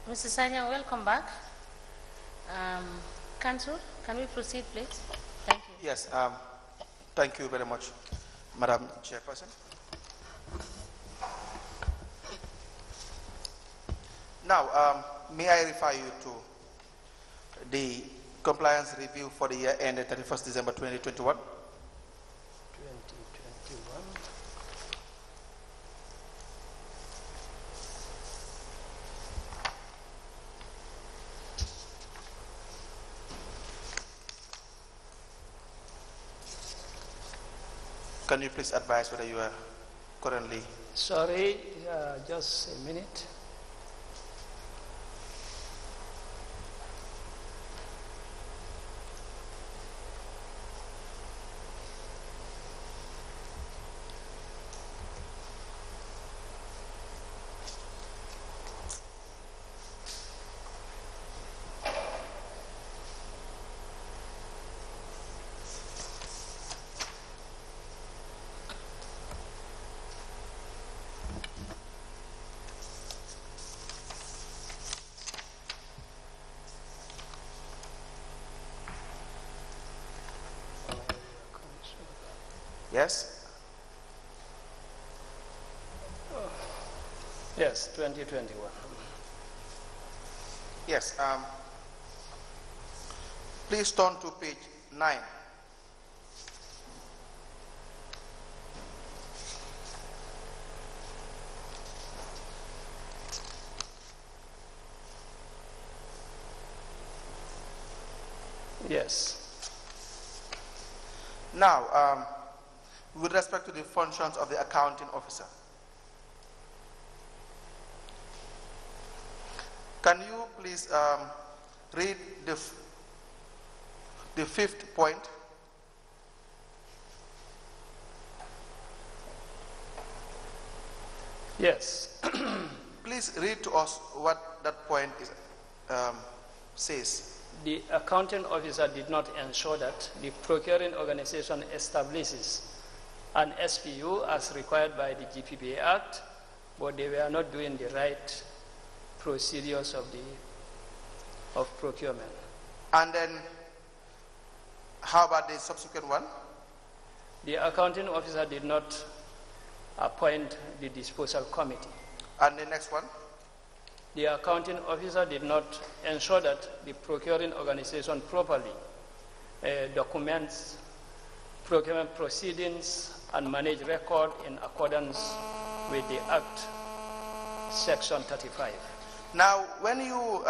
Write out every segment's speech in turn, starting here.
Mr. Sanya, welcome back. Council, can we proceed, please? Thank you. Yes, thank you very much, Madam Chairperson. Now, may I refer you to the compliance review for the year ended 31st December 2021? 2021. Can you please advise whether you are currently... Sorry, just a minute. Yes? Yes, 2021. Yes. Please turn to page 9. Yes. Now, with respect to the functions of the accounting officer, can you please read the fifth point? Yes. Please read to us what that point is, says. The accounting officer did not ensure that the procuring organization establishes an SPU as required by the GPPA Act, but they were not doing the right procedures of procurement. And then, how about the subsequent one? The accounting officer did not appoint the disposal committee. And the next one? The accounting officer did not ensure that the procuring organization properly documents procurement proceedings and manage record in accordance with the Act, Section 35. Now, when you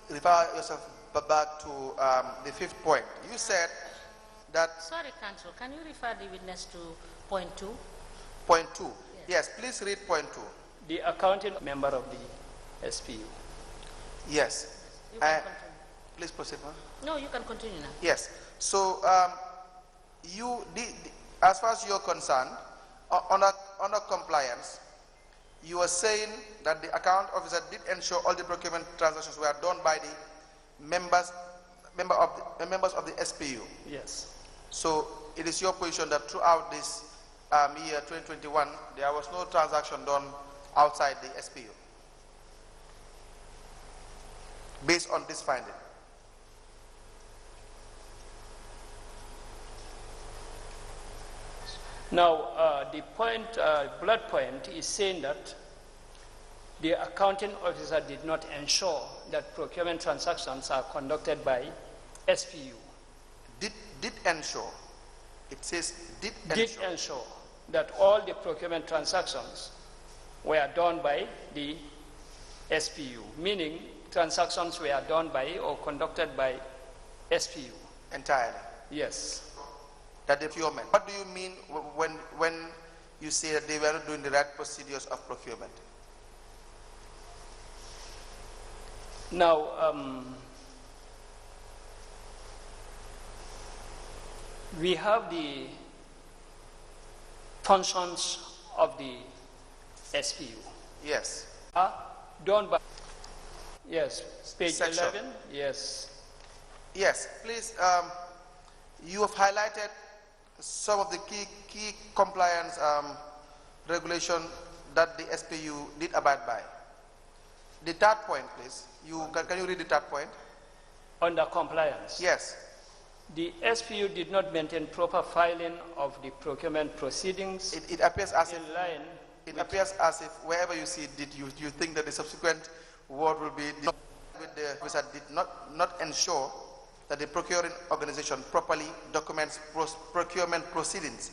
refer yourself back to the fifth point, you said that... Sorry, Council, can you refer the witness to point 2? Point 2. Yes, please read point 2. The accounting member of the SPU. Yes. You can continue. Please proceed, ma'am. No, you can continue now. Yes. So, as far as you're concerned, under compliance, you were saying that the account officer did ensure all the procurement transactions were done by the members of the SPU. Yes. So it is your position that throughout this year 2021, there was no transaction done outside the SPU, based on this finding. Now, the point, blood point is saying that the accounting officer did not ensure that procurement transactions are conducted by SPU. Did ensure. It says did ensure. Did ensure that all the procurement transactions were done by the SPU, meaning transactions were done by or conducted by SPU. Entirely. Yes. That the procurement. What do you mean when you say that they were not doing the right procedures of procurement? Now, we have the functions of the SPU. Yes. Done by, yes, page Section. 11, yes. Yes, please, you have highlighted some of the key compliance regulation that the SPU did abide by. The third point, please. Can you read the third point? Under compliance. Yes. The SPU did not maintain proper filing of the procurement proceedings. It appears as in line. It appears as if wherever you see "did," you think that the subsequent word will be with the officer did not ensure that the procuring organization properly documents procurement proceedings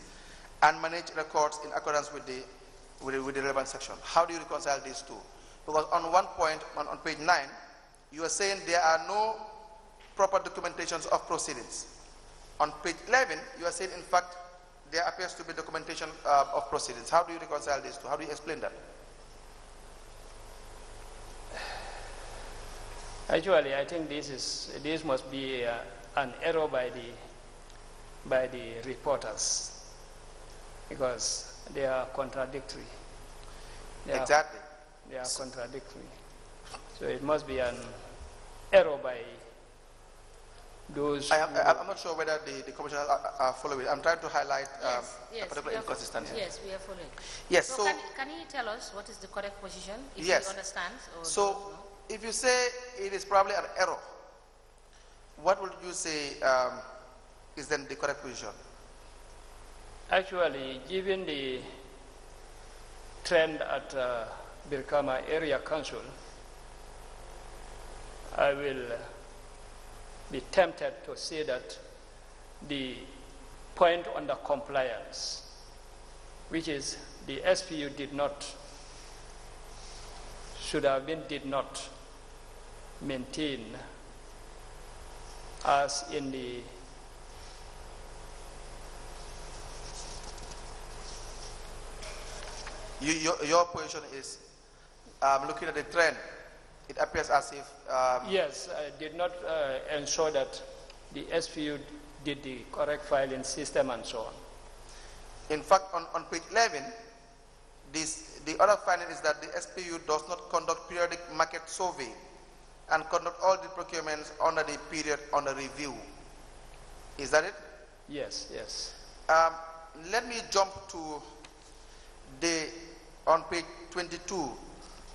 and manage records in accordance with the relevant section. How do you reconcile these two? Because on one point, on page 9, you are saying there are no proper documentations of proceedings. On page 11, you are saying, in fact, there appears to be documentation of proceedings. How do you reconcile these two? How do you explain that? Actually, I think this must be an error by the reporters, because they are contradictory. Exactly. They are contradictory. So it must be an error by those. I'm not sure whether the commissioners are following. I'm trying to highlight a particular inconsistency. Yes, we are following. Yes. So can you tell us what is the correct position, if yes. you understand? Or so if you say it is probably an error, what would you say is then the correct position? Actually, given the trend at Birkama Area Council, I will be tempted to say that the point under compliance, which is the SPU did not maintain as in the your position is looking at the trend. It appears as if yes, I did not ensure that the SPU did the correct filing system and so on. In fact, on page 11, the other finding is that the SPU does not conduct periodic market survey and conduct all the procurements under the period under review. Is that it? Yes, yes. Let me jump to on page 22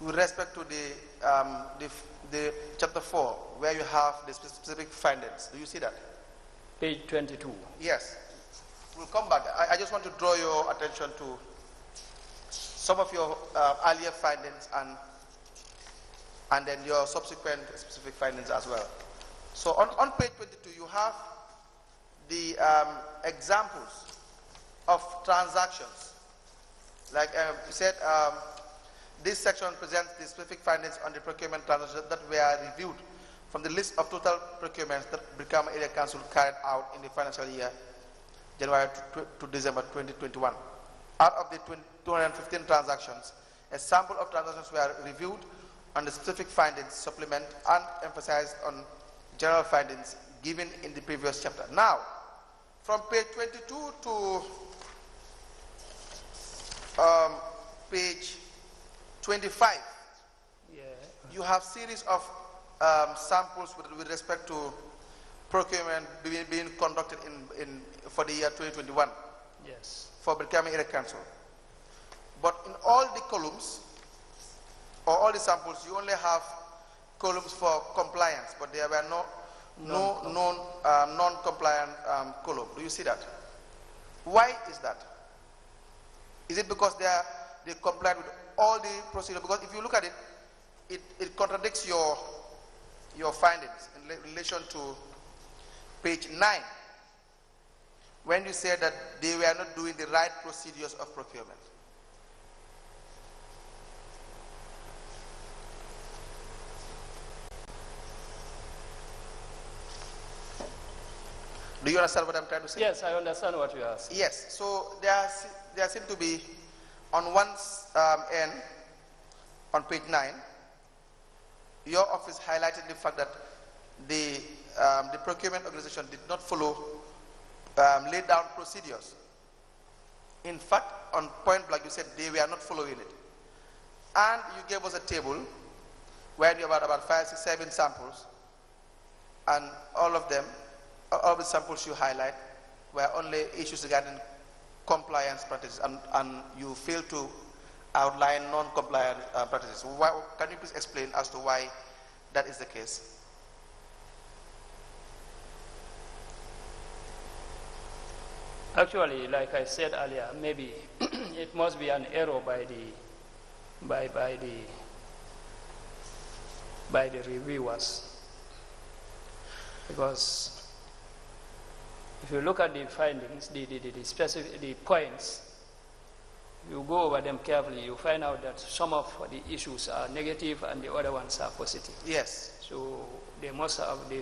with respect to the chapter 4, where you have the specific findings. Do you see that? Page 22. Yes. We'll come back. I just want to draw your attention to some of your earlier findings and then your subsequent specific findings as well. So on page 22, you have the examples of transactions. Like you said, this section presents the specific findings on the procurement transactions that were reviewed from the list of total procurements that Birkama Area Council carried out in the financial year January to December 2021. Out of the 215 transactions, a sample of transactions were reviewed on the specific findings, supplement and emphasized on general findings given in the previous chapter. Now, from page 22 to page 25, you have series of samples with respect to procurement being conducted for the year 2021. Yes. For Birkama Area Council. But in all the columns, or all the samples, you only have columns for compliance, but there were no non-compliant column. Do you see that? Why is that? Is it because they complied with all the procedure? Because if you look at it, it contradicts your findings in relation to page 9, when you say that they were not doing the right procedures of procurement. Do you understand what I'm trying to say? Yes, I understand what you are saying. Yes, so there seem to be, on one end, on page 9, your office highlighted the fact that the procurement organization did not follow laid down procedures. In fact, on point blank, you said they were not following it. And you gave us a table where you had about 5, 6, 7 samples, and all of the samples you highlight were only issues regarding compliance practices, and you failed to outline non-compliant practices. Can you please explain as to why that is the case? Actually, like I said earlier, maybe it must be an error by the reviewers, because if you look at the findings, the points, you go over them carefully, you find out that some of the issues are negative and the other ones are positive. Yes. So they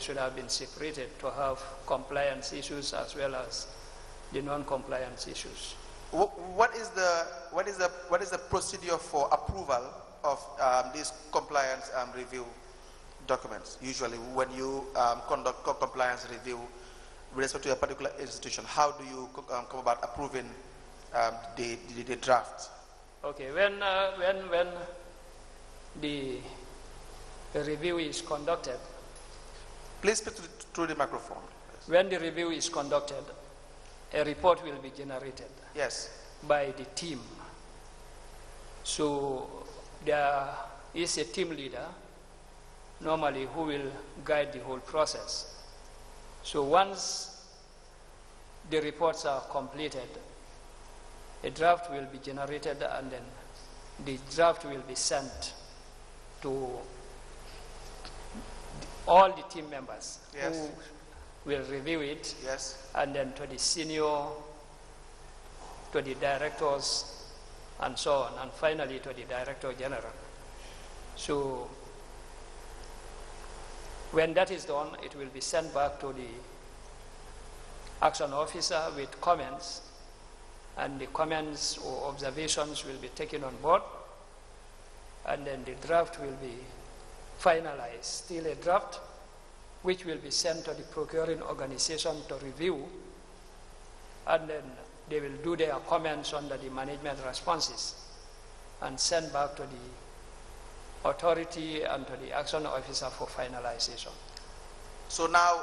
should have been separated to have compliance issues as well as the non-compliance issues. What is the procedure for approval of these compliance review documents? Usually, when you conduct compliance review with respect to a particular institution, how do you come about approving the draft? Okay, when the review is conducted. Please speak through the microphone. When the review is conducted, a report will be generated. Yes. By the team. So there is a team leader normally who will guide the whole process. So once the reports are completed, a draft will be generated and then the draft will be sent to all the team members. Yes. Who will review it. Yes. And then to the senior, to the directors, and so on, and finally to the Director General. So when that is done, it will be sent back to the action officer with comments, and the comments or observations will be taken on board, and then the draft will be finalized, still a draft, which will be sent to the procuring organization to review, and then they will do their comments under the management responses and send back to the authority and to the action officer for finalization. So now,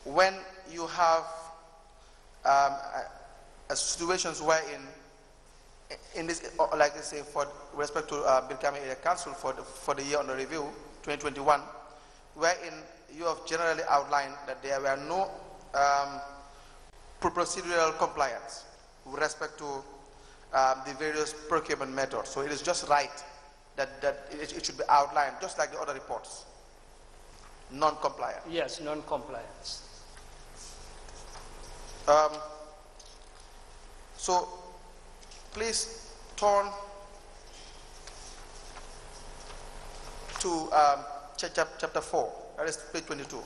when you have situations wherein, in this, like I say, for respect to becoming a council for the year under review, 2021, wherein you have generally outlined that there were no procedural compliance with respect to the various procurement methods. So it is just right that it should be outlined, just like the other reports. Non-compliant. Yes, non-compliance. So please turn to chapter 4, that is page 22.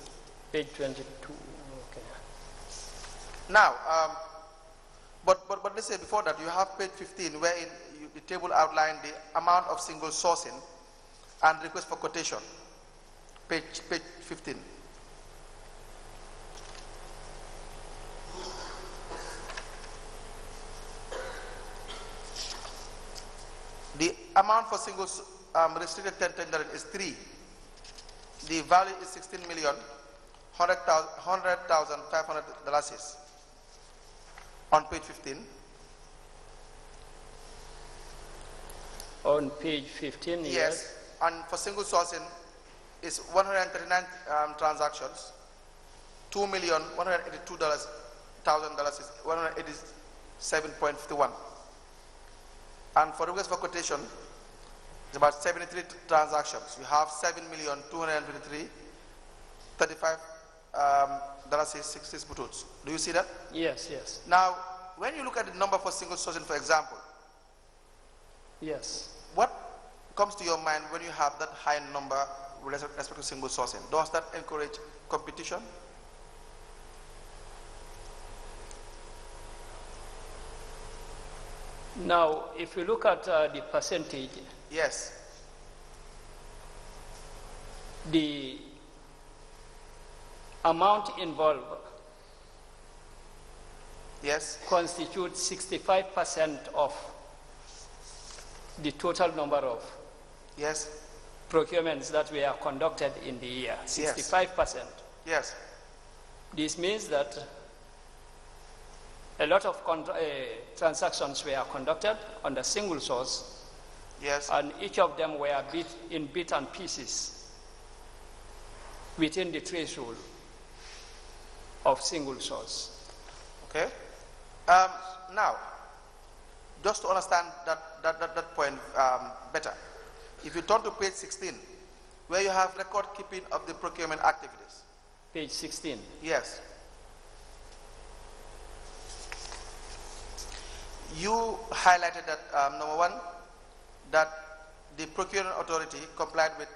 Page 22, okay. Now, but let's say before that, you have page 15, wherein the table outlined the amount of single sourcing and request for quotation. Page 15. The amount for single restricted tender is 3. The value is $100,500 on page 15. On page 15, yes. And for single sourcing is 139 transactions. $2,182,000 is $187.51. And for request for quotation, it's about 73 transactions. You have $7,223,35.66 buttons. Do you see that? Yes, yes. Now, when you look at the number for single sourcing, for example, yes. What comes to your mind when you have that high number with respect to single sourcing? Does that encourage competition? Now, if you look at the percentage, yes, the amount involved, yes, constitutes 65% of the total number of, yes, procurements that were conducted in the year. 65%. Yes. This means that A lot of transactions were conducted on the single source, Yes. and each of them were in bits and pieces within the threshold of single source. Okay. Now, just to understand that point better, if you turn to page 16, where you have record keeping of the procurement activities. Page 16. Yes. You highlighted that, number one, that the procurement authority complied with,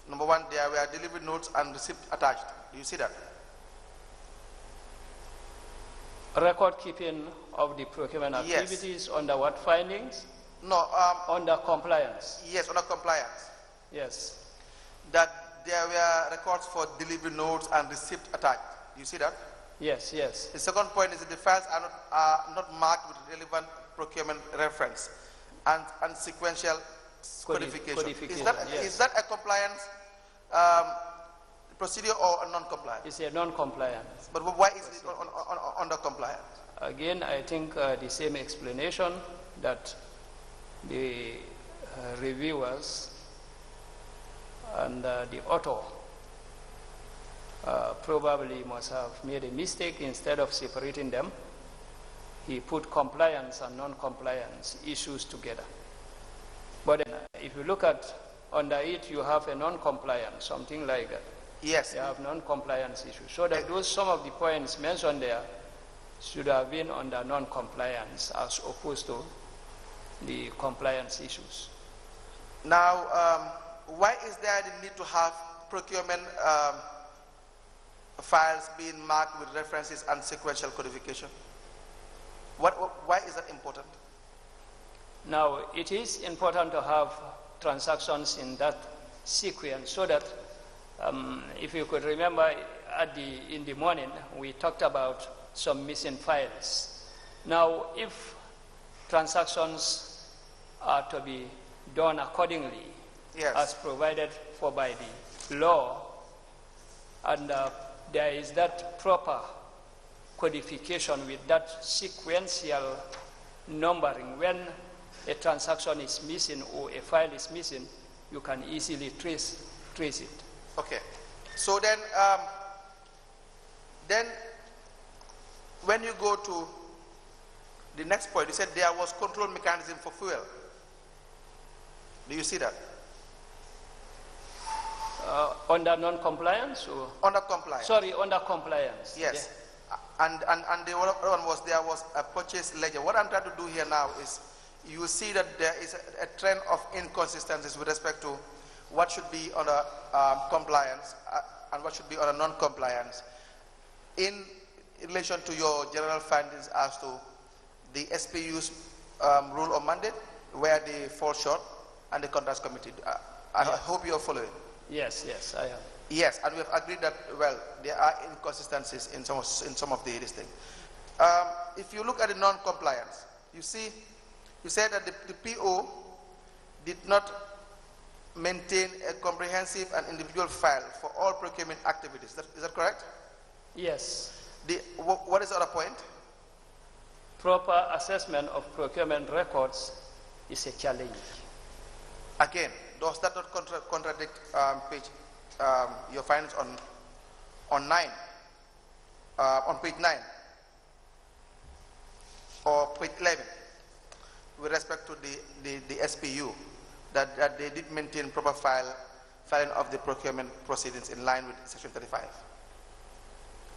number one, there were delivery notes and receipt attached. Do you see that? Record keeping of the procurement activities. Yes. Under what findings? No. Under compliance. Yes, under compliance. Yes. That there were records for delivery notes and receipt attached. Do you see that? Yes, yes. The second point is that the files are not marked with relevant procurement reference and sequential codification. Yes. Is that a compliance procedure or a non-compliance? It's a non-compliance. But why is it under compliance? Again, I think the same explanation that the reviewers and the author probably must have made a mistake. Instead of separating them, he put compliance and non-compliance issues together. But if you look at under it, you have a non-compliance, something like that. Yes. You have non-compliance issues. So that some of the points mentioned there should have been under non-compliance as opposed to the compliance issues. Now, why is there the need to have procurement files being marked with references and sequential codification? Why is that important? Now, it is important to have transactions in that sequence so that, if you could remember in the morning, we talked about some missing files. Now, if transactions are to be done accordingly, yes, as provided for by the law, and there is that proper codification with that sequential numbering. When a transaction is missing or a file is missing, you can easily trace it. Okay. So then when you go to the next point, you said there was control mechanism for fuel. Do you see that? Under non-compliance or? Under compliance. Sorry, under compliance. Yes. Yeah. And the other one was there was a purchase ledger. What I'm trying to do here now is you see that there is a trend of inconsistencies with respect to what should be under compliance and what should be under non-compliance in relation to your general findings as to the SPU's rule or mandate, where they fall short, and the contracts committee. I hope you are following. Yes, yes, I am. Yes, and we have agreed that, well, there are inconsistencies in some of the listing. If you look at the non-compliance, you said that the PO did not maintain a comprehensive and individual file for all procurement activities. Is that correct? Yes. What is the other point? Proper assessment of procurement records is a challenge. Again, does that not contradict your findings on 9, on page 9 or page 11 with respect to the SPU, that they did maintain proper filing of the procurement proceedings in line with section 35?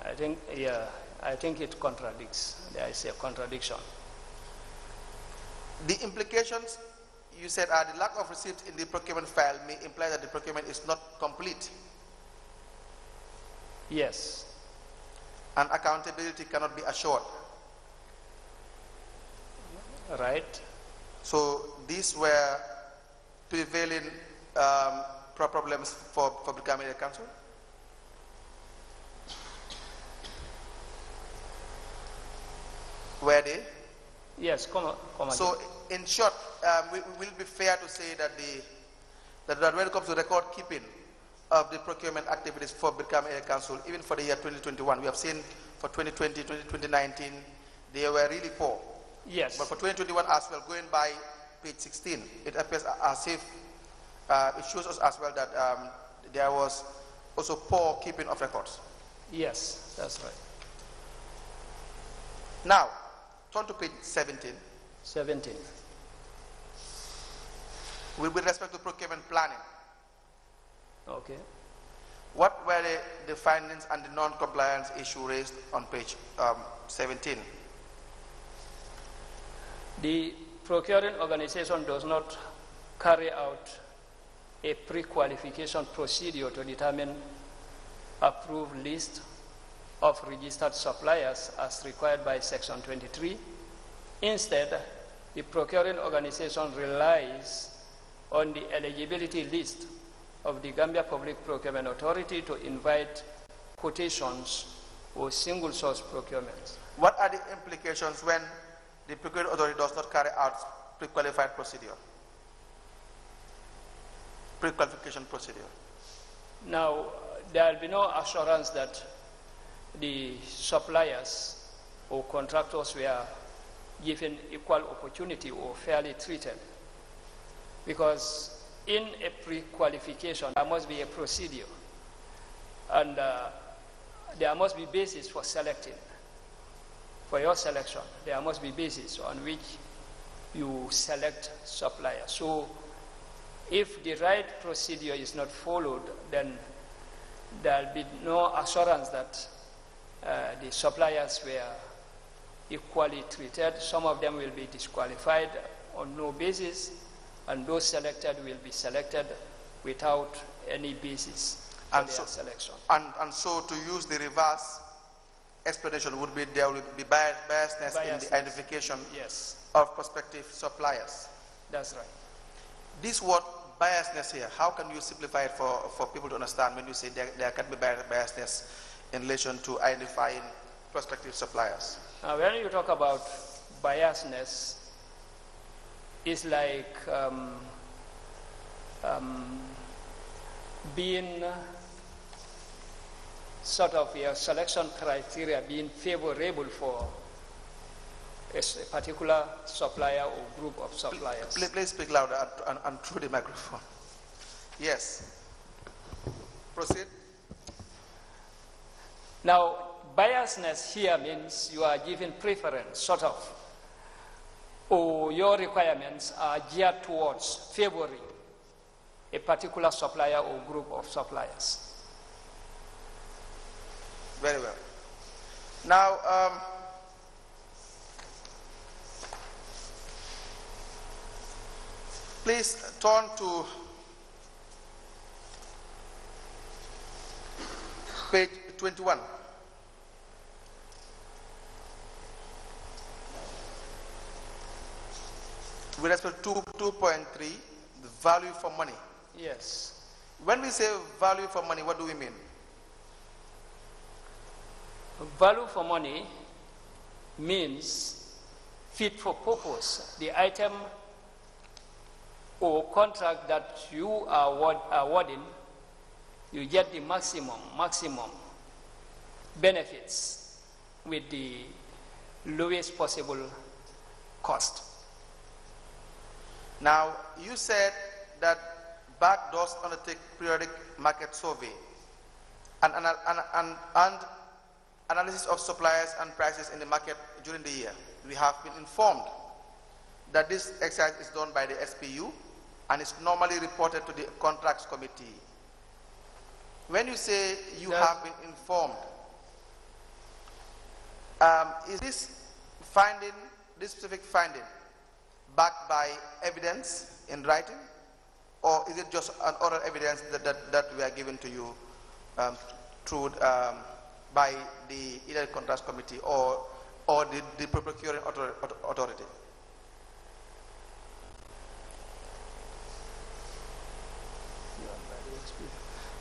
I think it contradicts. There is a contradiction. The implications, you said, are the lack of receipts in the procurement file may imply that the procurement is not complete. Yes. And accountability cannot be assured. Right. So these were prevailing problems for becoming a council? Were they? Yes, come on. So in short, will it be fair to say that when it comes to record keeping of the procurement activities for becoming a council, even for the year 2021, we have seen for 2020, 2019, they were really poor. Yes. But for 2021 as well, going by page 16, it appears as if it shows us as well that there was also poor keeping of records. Yes, that's right. Now, turn to page 17. 17. With respect to procurement planning, Okay. what were the findings and the non-compliance issue raised on page 17? The procuring organization does not carry out a pre-qualification procedure to determine approved list of registered suppliers as required by Section 23. Instead, the procuring organization relies on the eligibility list of the Gambia Public Procurement Authority to invite quotations or single source procurements. What are the implications when the procurement authority does not carry out pre-qualified procedure? Pre-qualification procedure. Now, there will be no assurance that the suppliers or contractors were given equal opportunity or fairly treated, because in a pre-qualification there must be a procedure, and there must be basis for selecting. For your selection, there must be basis on which you select suppliers. So if the right procedure is not followed, then there will be no assurance that the suppliers were equally treated. Some of them will be disqualified on no basis, and those selected will be selected without any basis for their selection. And so to use the reverse explanation would be there will be biasness in the identification of prospective suppliers. That's right. This word biasness here, how can you simplify it for people to understand when you say there can be biasness in relation to identifying prospective suppliers? When you talk about biasness, it's like being sort of your selection criteria being favorable for a particular supplier or group of suppliers. Please speak louder and through the microphone. Yes. Proceed. Now, biasness here means you are given preference, sort of, or your requirements are geared towards favoring a particular supplier or group of suppliers. Very well. Now, please turn to page 21. With respect to 2.3, the value for money. Yes. When we say value for money, what do we mean? Value for money means fit for purpose. The item or contract that you are awarding, you get the maximum benefits with the lowest possible cost. Now, you said that BAC does undertake periodic market survey and analysis of suppliers and prices in the market during the year. We have been informed that this exercise is done by the SPU and is normally reported to the contracts committee. When you say you have been informed, is this finding, this specific finding, backed by evidence in writing, or is it just an oral evidence that we are given to you through by the either contracts committee or the procuring authority?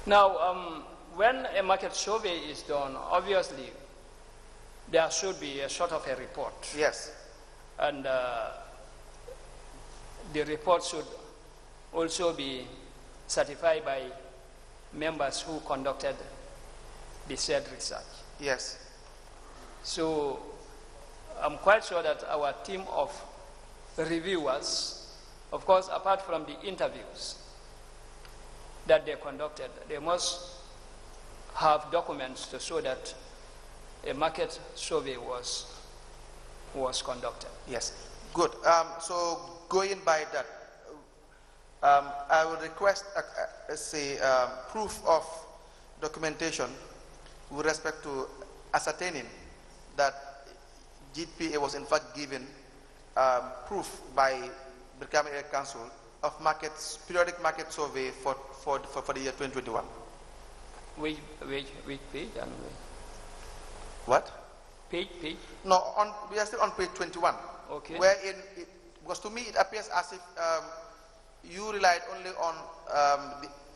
Now, when a market survey is done, obviously there should be a sort of a report. Yes. And the report should also be certified by members who conducted the said research. Yes. So I'm quite sure that our team of reviewers, of course, apart from the interviews that they conducted, they must have documents to show that a market survey was conducted. Yes, good. So going by that, I would request proof of documentation with respect to ascertaining that GPA was in fact given proof by Brikama Area Council of periodic market survey for the year 2021. Which page? What? Page? No, we are still on page 21. Okay. Wherein, because to me it appears as if you relied only on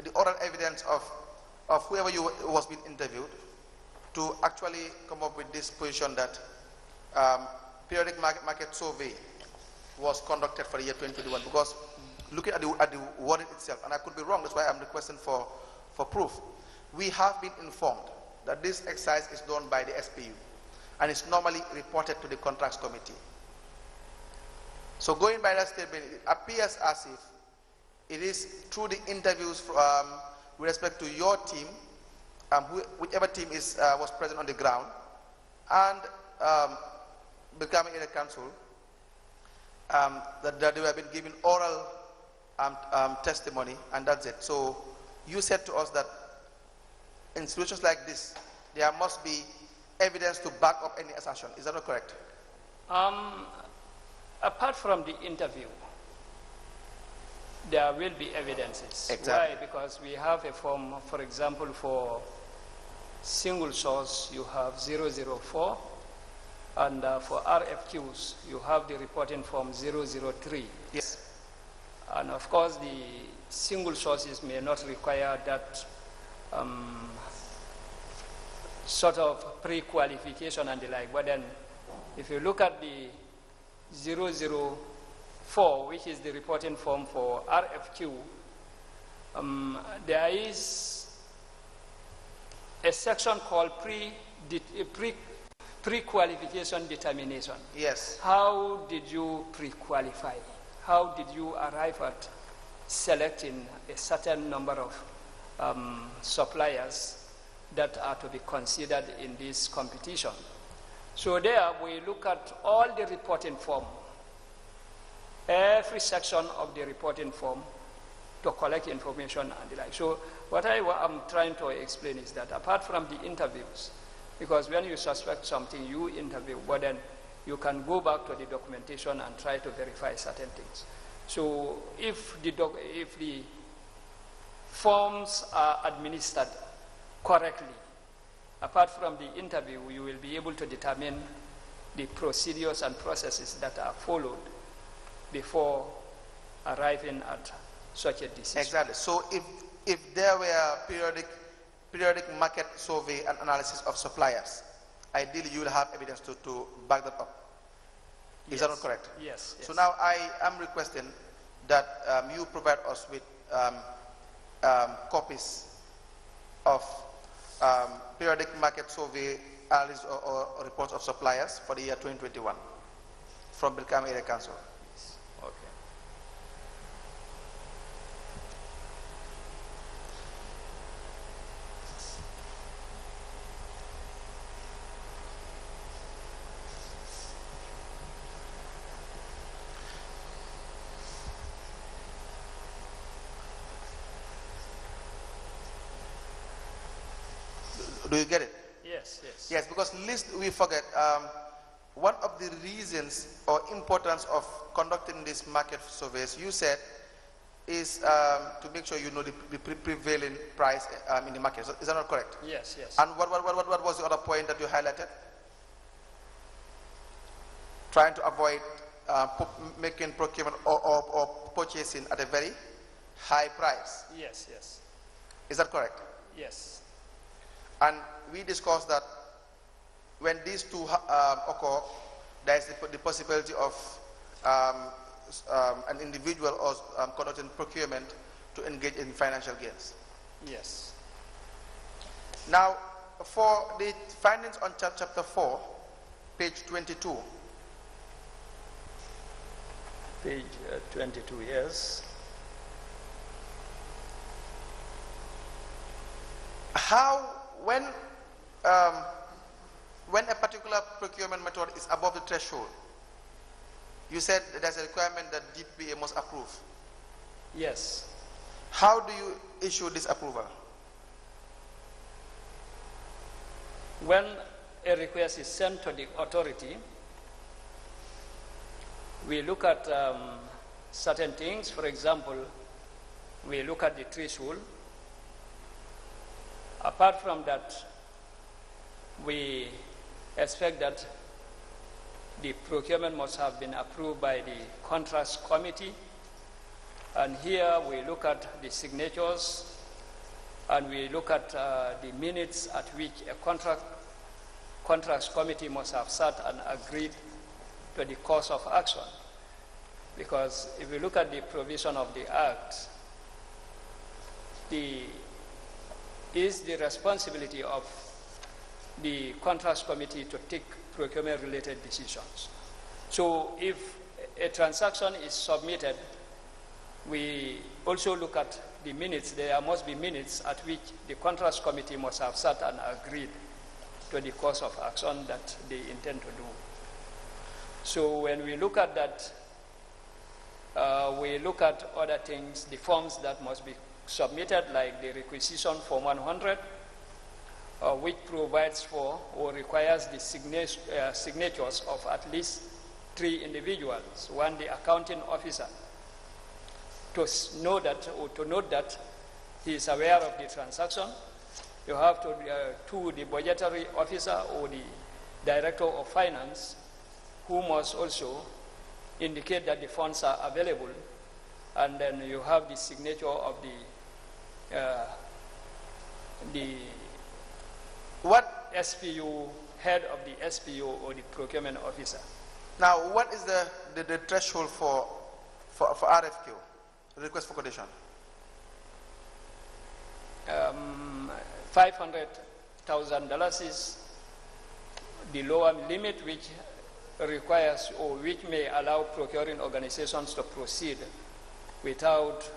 the oral evidence of whoever was being interviewed to actually come up with this position that periodic market survey was conducted for the year 2021. Because looking at the wording itself, and I could be wrong, that's why I'm requesting for proof. We have been informed that this exercise is done by the SPU and is normally reported to the contracts committee. So going by that statement, it appears as if it is through the interviews with respect to your team, whichever team was present on the ground, and becoming in a council, that they have been given oral testimony, and that's it. So you said to us that in situations like this, there must be evidence to back up any assertion. Is that not correct? Apart from the interview, there will be evidences. Exactly. Why? Because we have a form, for example, for single source, you have 004, and for RFQs, you have the reporting form 003. Yes. And of course, the single sources may not require that sort of pre-qualification and the like. But then, if you look at the 004, which is the reporting form for RFQ, there is a section called pre-qualification determination. Yes. How did you pre-qualify? How did you arrive at selecting a certain number of suppliers that are to be considered in this competition? So there we look at all the reporting form, every section of the reporting form, to collect information and the like. So what I'm trying to explain is that apart from the interviews, because when you suspect something, you interview, but then you can go back to the documentation and try to verify certain things. So if the forms are administered correctly, apart from the interview, you will be able to determine the procedures and processes that are followed before arriving at such a decision. Exactly. So if there were periodic market survey and analysis of suppliers, ideally you will have evidence to back that up. Is that not correct? Yes. So now I am requesting that you provide us with copies of periodic market survey analysis or reports of suppliers for the year 2021 from Brikama Area Council. Okay. Do you get it? Yes. Yes, because least we forget, one of the reasons or importance of conducting these market surveys, you said, is to make sure you know the prevailing price in the market. So is that not correct? Yes. And what was the other point that you highlighted? Trying to avoid making procurement or purchasing at a very high price. Yes. Is that correct? Yes. And we discussed that when these two occur, there is the possibility of an individual or conducting procurement to engage in financial gains. Yes. Now, for the findings on chapter 4, page 22, Page 22, yes. How, when a particular procurement method is above the threshold, you said that there's a requirement that DPA must approve. Yes. How do you issue this approval? When a request is sent to the authority, we look at certain things. For example, we look at the threshold. Apart from that, we expect that the procurement must have been approved by the contracts committee. And here we look at the signatures, and we look at the minutes at which a contracts committee must have sat and agreed to the course of action. Because if we look at the provision of the Act, is the responsibility of the contracts committee to take procurement-related decisions. So if a transaction is submitted, we also look at the minutes. There must be minutes at which the contracts committee must have sat and agreed to the course of action that they intend to do. So when we look at that, we look at other things, the forms that must be submitted, like the requisition form 100, which provides for or requires the signatures of at least 3 individuals. One, the accounting officer, to know that or to note that he is aware of the transaction. You have to, 2, the budgetary officer or the director of finance, who must also indicate that the funds are available. And then you have the signature of the SPU, head of the SPU or the procurement officer. Now, what is the threshold for RFQ, request for quotation? $500,000 is the lower limit, which requires or which may allow procuring organizations to proceed without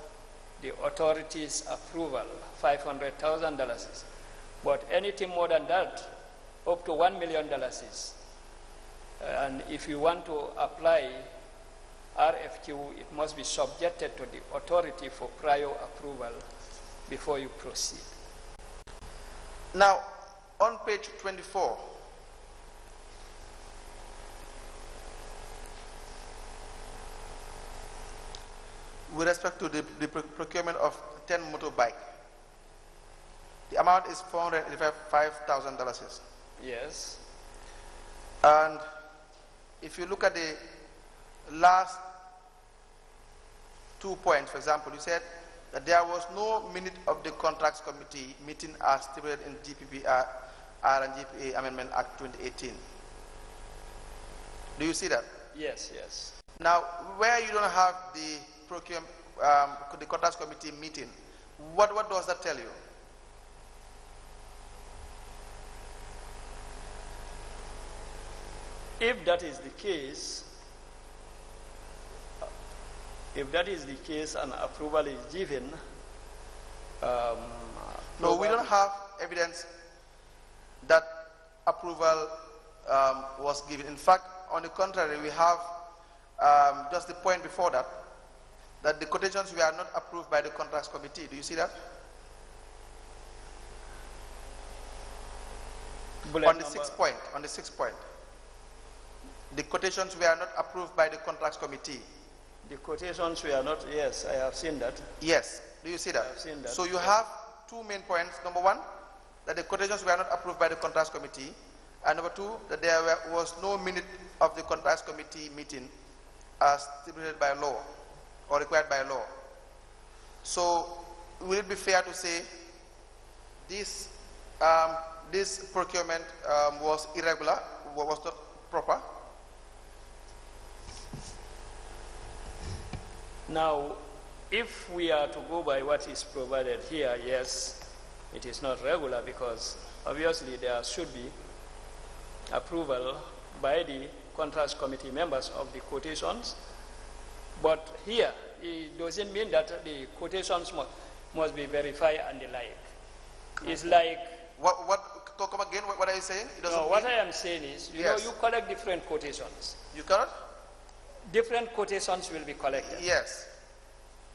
the authority's approval, $500,000. But anything more than that, up to $1 million is. And if you want to apply RFQ, it must be subjected to the authority for prior approval before you proceed. Now, on page 24, with respect to the procurement of 10 motorbikes, the amount is $485,000. Yes. And if you look at the last 2 points, for example, you said that there was no minute of the contracts committee meeting as stipulated in GPPR and GPA Amendment Act 2018. Do you see that? Yes, yes. Now, where you don't have the the contracts committee meeting, what does that tell you? If that is the case, and approval is given, no, we don't have evidence that approval was given. In fact, on the contrary, we have just the point before that the quotations were not approved by the contracts committee. Do you see that? On the sixth point, the quotations were not approved by the contracts committee. The quotations were not, yes, I have seen that. Yes, do you see that? I have seen that. So you have 2 main points. Number 1, that the quotations were not approved by the contracts committee. And number 2, that there was no minute of the contracts committee meeting as stipulated by law or required by law. So will it be fair to say this procurement was irregular, was not proper? Now, if we are to go by what is provided here, yes, it is not regular, because obviously there should be approval by the contracts committee members of the quotations, But here, it doesn't mean that the quotations must be verified and the like. It's like... Come again, what are you saying? No, what I am saying is, you know, you collect different quotations. You cannot? Different quotations will be collected. Yes.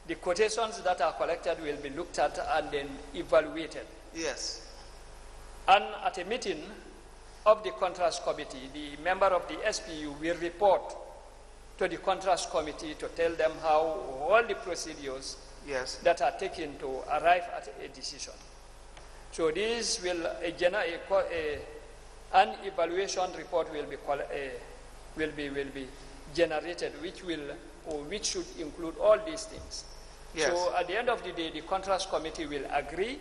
The quotations that are collected will be looked at and then evaluated. Yes. And at a meeting of the contrast committee, the member of the SPU will report to the contrast committee to tell them how all the procedures that are taken to arrive at a decision. So this will, an evaluation report will be generated, which should include all these things. Yes. So at the end of the day, the contrast committee will agree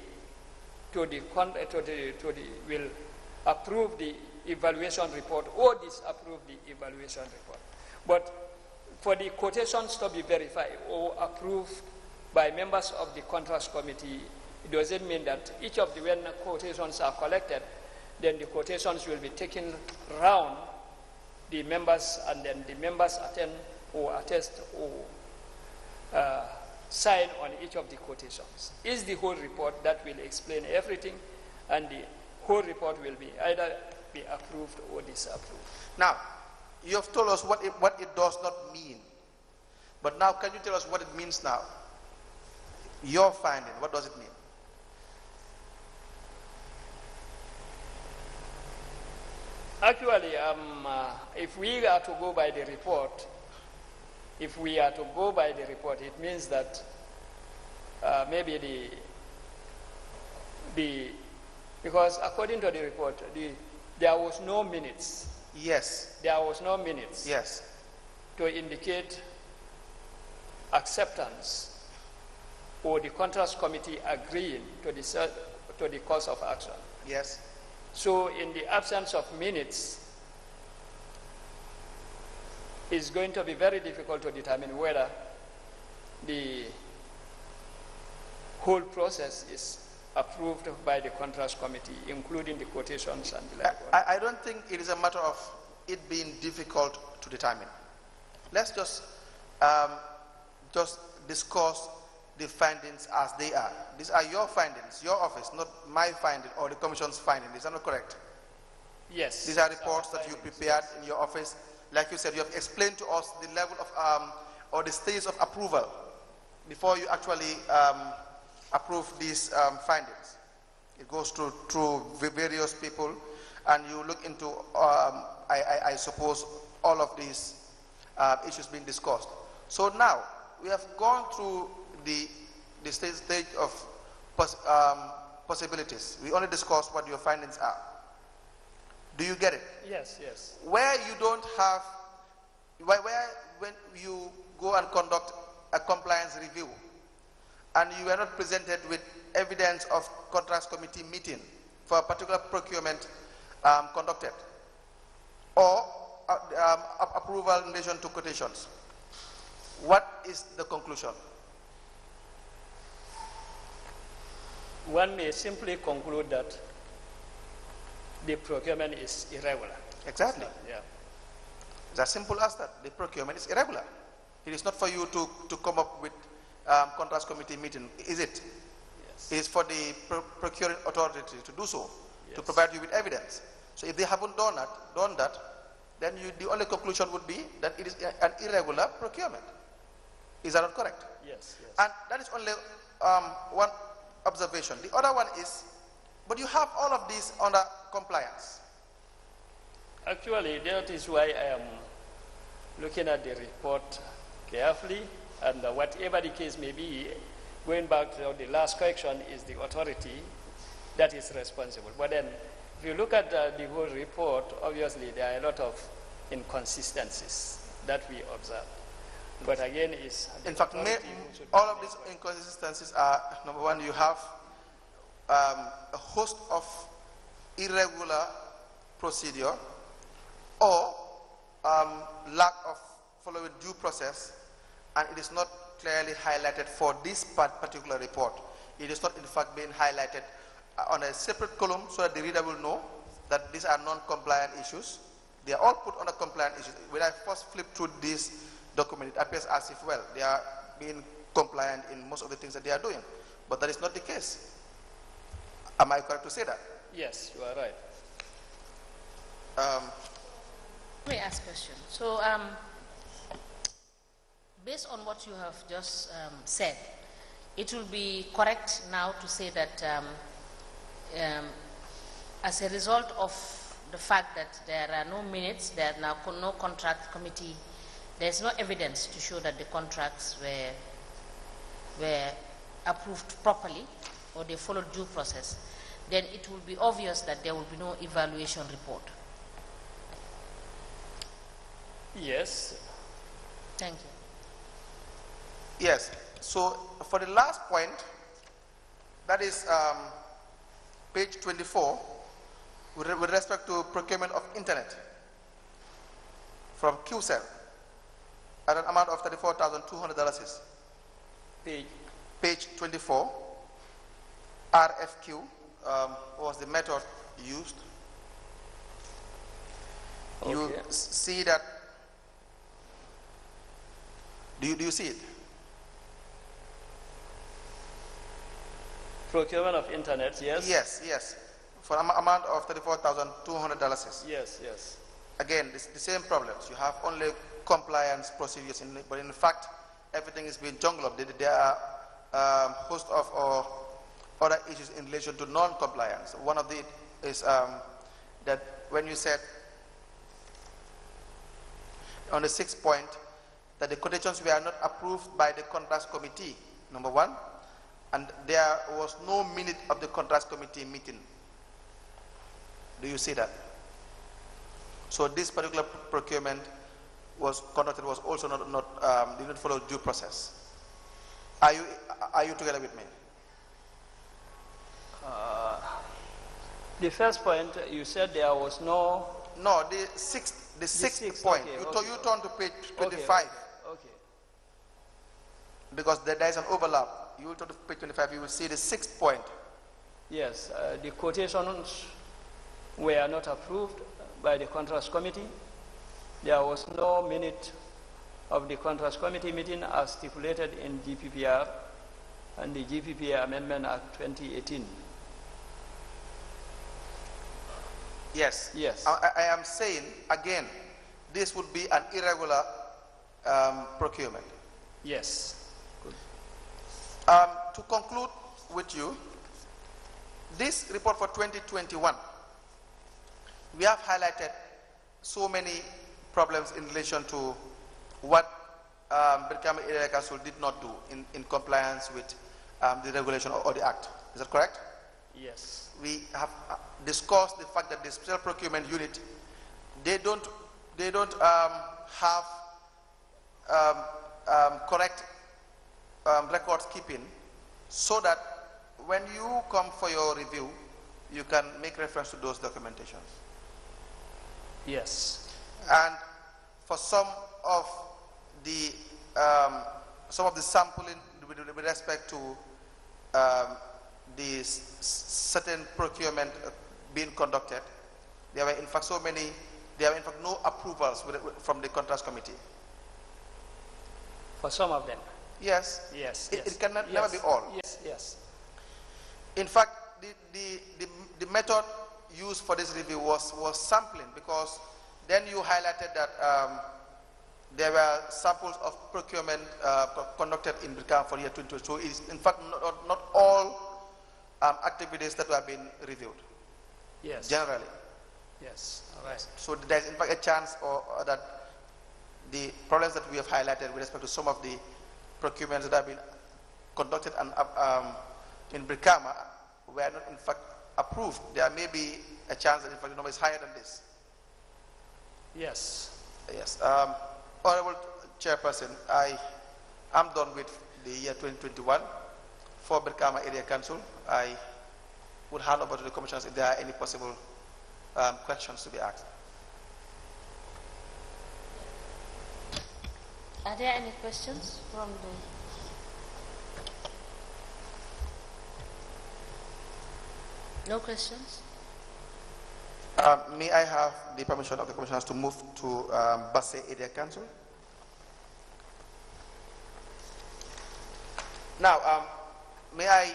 will approve the evaluation report or disapprove the evaluation report. But for the quotations to be verified or approved by members of the contrast committee, it doesn't mean that each of the when quotations are collected, then the quotations will be taken round the members, and then the members attend or attest or sign on each of the quotations. It's the whole report that will explain everything, and the whole report will be either be approved or disapproved. Now, you have told us what it does not mean. But now, can you tell us what it means now? Your finding, what does it mean? Actually, if we are to go by the report, it means that maybe because according to the report, there was no minutes. Yes. There was no minutes. Yes. To indicate acceptance or the contrast committee agreeing to the course of action. Yes. So in the absence of minutes, it's going to be very difficult to determine whether the whole process is approved by the contrast committee, including the quotations and the like. I don't think it is a matter of it being difficult to determine. Let's just discuss the findings as they are. These are your findings, your office, not my finding or the commission's finding. Is that not correct? Yes. These are reports that you prepared in your office. Like you said, you have explained to us the level of or the stage of approval before you actually approve these findings. It goes through various people, and you look into, I suppose, all of these issues being discussed. So now, we have gone through the stage of possibilities. We only discussed what your findings are. Do you get it? Yes, yes. Where you don't have, when you go and conduct a compliance review, and you are not presented with evidence of contrast committee meeting for a particular procurement conducted, or approval in relation to quotations, what is the conclusion? One may simply conclude that the procurement is irregular. Exactly. Yeah. It's as simple as that. The procurement is irregular. It is not for you to come up with contrast committee meeting, is it? Yes. It is for the procuring authority to do so, yes, to provide you with evidence. So if they haven't done that, then the only conclusion would be that it is an irregular procurement. Is that not correct? Yes, yes. And that is only one observation. The other one is, but you have all of these under compliance. Actually, that is why I am looking at the report carefully, and whatever the case may be, going back to the last question, is the authority that is responsible. But then, if you look at the whole report, obviously there are a lot of inconsistencies that we observe. But again, it's in fact, all of these inconsistencies are, number one, you have a host of irregular procedure or lack of following due process, and it is not clearly highlighted for this particular report. It is not in fact being highlighted on a separate column so that the reader will know that these are non-compliant issues. They are all put on a compliant issues. When I first flipped through this document, it appears as if, well, they are being compliant in most of the things that they are doing. But that is not the case. Am I correct to say that? Yes, you are right. Let me ask a question. So, based on what you have just said, it will be correct now to say that as a result of the fact that there are no minutes, there are now no contract committee, there is no evidence to show that the contracts were approved properly or they followed due process, then it will be obvious that there will be no evaluation report. Yes. Thank you. Yes. So for the last point, that is page 24, with respect to procurement of internet from QCell at an amount of $34,200. Page 24, RFQ was the method used. Okay. You see that. Do you see it? Procurement of internet, yes? Yes, yes. For an amount of $34,200. Yes, yes. Again, the same problems. You have only compliance procedures, but in fact, everything is being jungled up. There are a host of other issues in relation to non-compliance. One of the is that when you said on the 6th point that the quotations were not approved by the contracts committee, number one, and there was no minute of the contracts committee meeting. Do you see that? So this particular procurement was conducted was also did not follow due process. Are you together with me? The first point, you said there was no... No, the sixth point. Okay, you turn to page 25. Okay. Because there is an overlap. You will turn to page 25, you will see the 6th point. Yes, the quotations were not approved by the contracts committee. There was no minute of the contracts committee meeting as stipulated in GPPR and the GPPR Amendment Act 2018. Yes. Yes. I am saying, again, this would be an irregular procurement. Yes. Good. To conclude with you, this report for 2021, we have highlighted so many problems in relation to what Brikama Area Council did not do in compliance with the regulation or the act. Is that correct? Yes. We have discussed the fact that the special procurement unit, they don't have correct records keeping, so that when you come for your review, you can make reference to those documentations. Yes. And for some of the sampling with respect to the certain procurement being conducted, there were in fact no approvals from the contracts committee. For some of them. Yes. Yes. It can never be all. Yes. Yes. In fact, the method used for this review was sampling, because then you highlighted that there were samples of procurement conducted in Brikama for year 2022. So it's in fact not all activities that were being reviewed. Yes. Generally. Yes. All right. So there's in fact a chance that the problems that we have highlighted with respect to some of the procurements that have been conducted and in Brikama were not in fact approved. There may be a chance that in fact the number is higher than this. Yes. Yes. Honorable Chairperson, I am done with the year 2021 for Brikama Area Council. I would hand over to the commissioners if there are any possible questions to be asked. Are there any questions from the... No questions? May I have the permission of the commissioners to move to Basse Area Council? Now, may I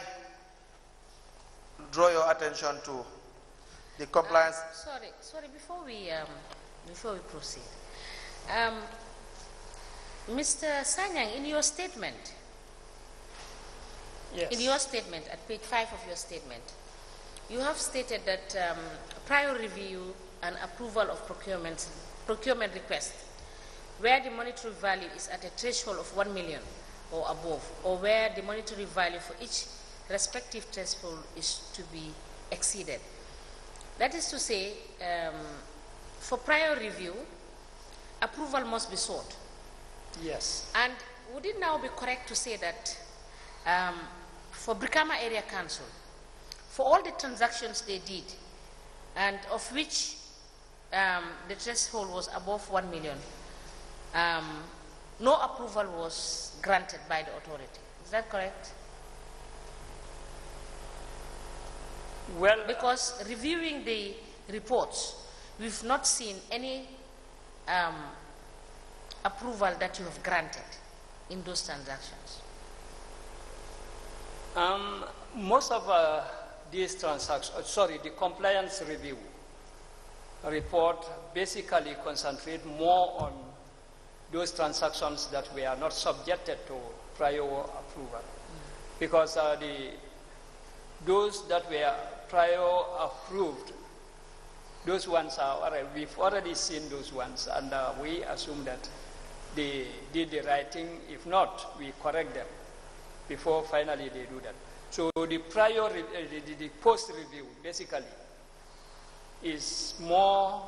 draw your attention to the compliance? Sorry. Before we proceed, Mr. Sanyang, in your statement, Yes. in your statement at page 5 of your statement, you have stated that prior review and approval of procurement request, where the monetary value is at a threshold of 1 million or above, or where the monetary value for each respective threshold is to be exceeded. That is to say, for prior review, approval must be sought. Yes. And would it now be correct to say that for Brikama Area Council, for all the transactions they did, and of which the threshold was above 1 million, no approval was granted by the authority? Is that correct? Well, Because reviewing the reports, we've not seen any approval that you have granted in those transactions. most of these transactions, the compliance review report basically concentrate more on those transactions that were not subjected to prior approval. Because those that were prior approved, those ones are already, we've already seen those ones, and we assume that they did the right thing. If not, we correct them before finally they do that. So the prior, the post-review basically is more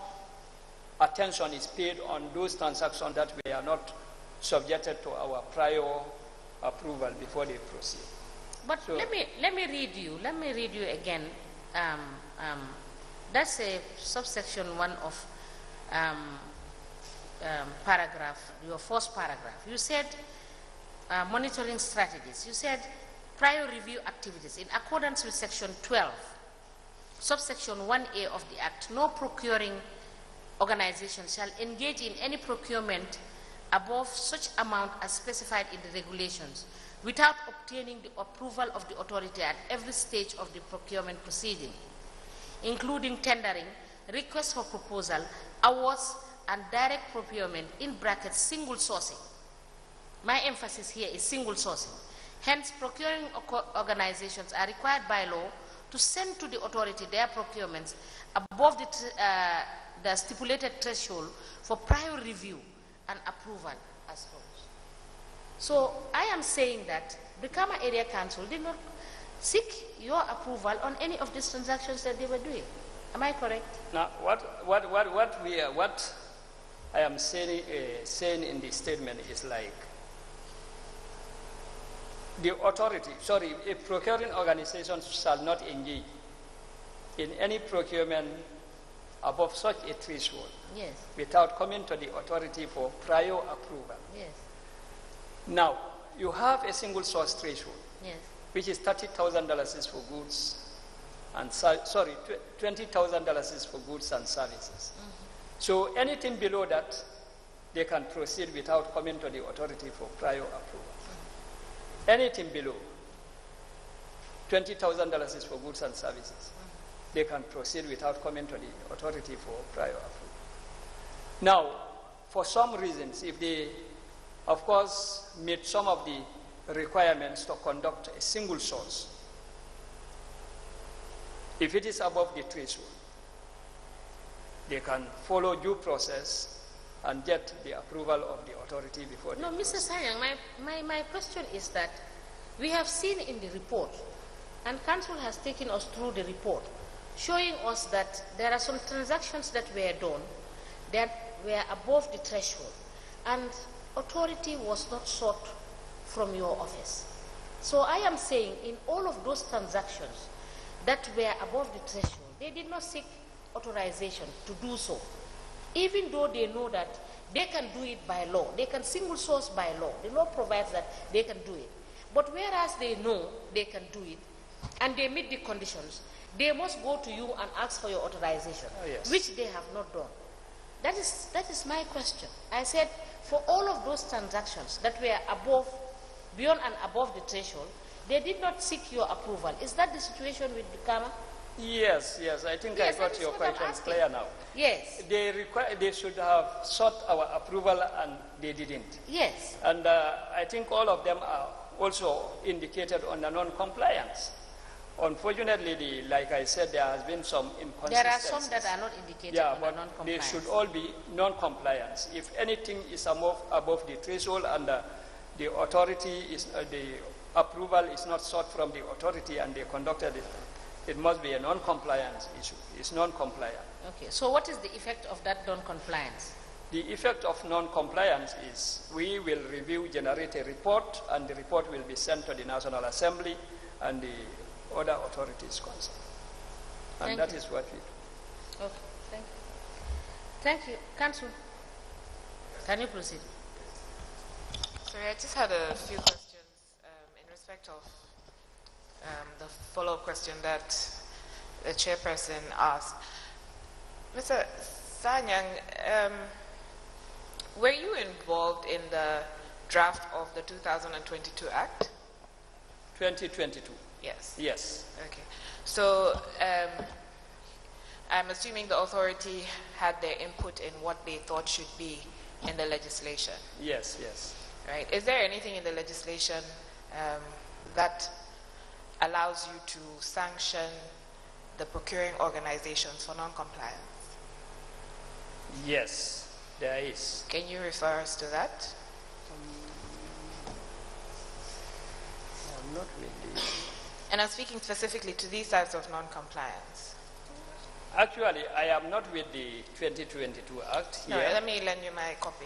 attention is paid on those transactions that we are not subjected to our prior approval before they proceed. But so, let me read you again. That's a subsection 1 of paragraph, your first paragraph. You said monitoring strategies. You said prior review activities in accordance with section 12, subsection 1A of the Act. No procuring organization shall engage in any procurement above such amount as specified in the regulations without obtaining the approval of the authority at every stage of the procurement proceeding, including tendering, requests for proposal, awards, and direct procurement, in brackets single sourcing. My emphasis here is single sourcing. Hence, procuring organizations are required by law to send to the authority their procurements above the stipulated threshold for prior review and approval as follows. So I am saying that the Brikama Area Council did not seek your approval on any of these transactions that they were doing. Am I correct? Now, what I am saying in the statement is like the authority, a procuring organization shall not engage in any procurement above such a threshold, yes, without coming to the authority for prior approval. Yes. Now, you have a single source threshold, Yes. which is $30,000 is for goods, and $20,000 is for goods and services. Mm-hmm. So anything below that, they can proceed without coming to the authority for prior approval. Mm-hmm. Anything below $20,000 is for goods and services. Mm-hmm. They can proceed without coming to the authority for prior approval. Now, for some reasons, if they, of course, meet some of the requirements to conduct a single source, if it is above the threshold, they can follow due process and get the approval of the authority before. No, Mr. Sanyang, my question is that we have seen in the report, and Council has taken us through the report, showing us that there are some transactions that were done that were above the threshold, and authority was not sought from your office. So I am saying in all of those transactions that were above the threshold, they did not seek authorization to do so, even though they know that they can do it by law. They can single source by law. The law provides that they can do it. But whereas they know they can do it and they meet the conditions, they must go to you and ask for your authorization, yes, which they have not done. That is my question. I said, for all of those transactions that were above beyond and above the threshold, they did not seek your approval. Is that the situation with Bukama? Yes, I think I got your question clear now. Yes. They should have sought our approval and they didn't. Yes. And I think all of them are also indicated on the non-compliance. Unfortunately, like I said, there has been some inconsistencies. There are some that are not indicated on the non-compliance. They should all be non-compliance. If anything is above the threshold and the authority is, the approval is not sought from the authority and they conducted it, it must be a non-compliance issue. It's non-compliant. Okay, so what is the effect of that non-compliance? The effect of non-compliance is we will review, generate a report, and the report will be sent to the National Assembly and the other authorities concerned. And that is what we do. Okay, thank you. Thank you. Council, can you proceed? Sorry, I just had a few questions in respect of the follow-up question that the chairperson asked. Mr. Sanyang, were you involved in the draft of the 2022 Act? 2022? Yes. Yes. Okay. So I'm assuming the authority had their input in what they thought should be in the legislation. Yes. Right. Is there anything in the legislation that allows you to sanction the procuring organizations for non-compliance? Yes, there is. Can you refer us to that? Not really. And I'm speaking specifically to these types of non-compliance. Actually, I am not with the 2022 Act here. No, let me lend you my copy.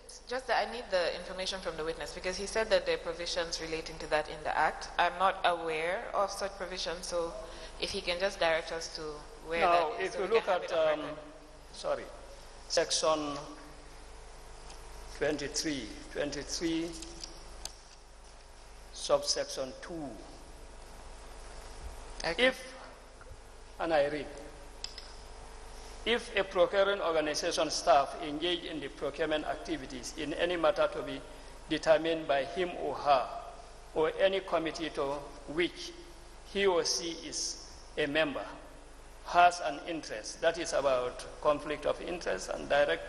It's just that I need the information from the witness because he said that there are provisions relating to that in the Act. I'm not aware of such provisions, so if he can just direct us to where that is. Now, if so you look at, section 23, subsection 2. Okay. If a procuring organization staff engage in the procurement activities in any matter to be determined by him or her or any committee to which he or she is a member has an interest, that is about conflict of interest and direct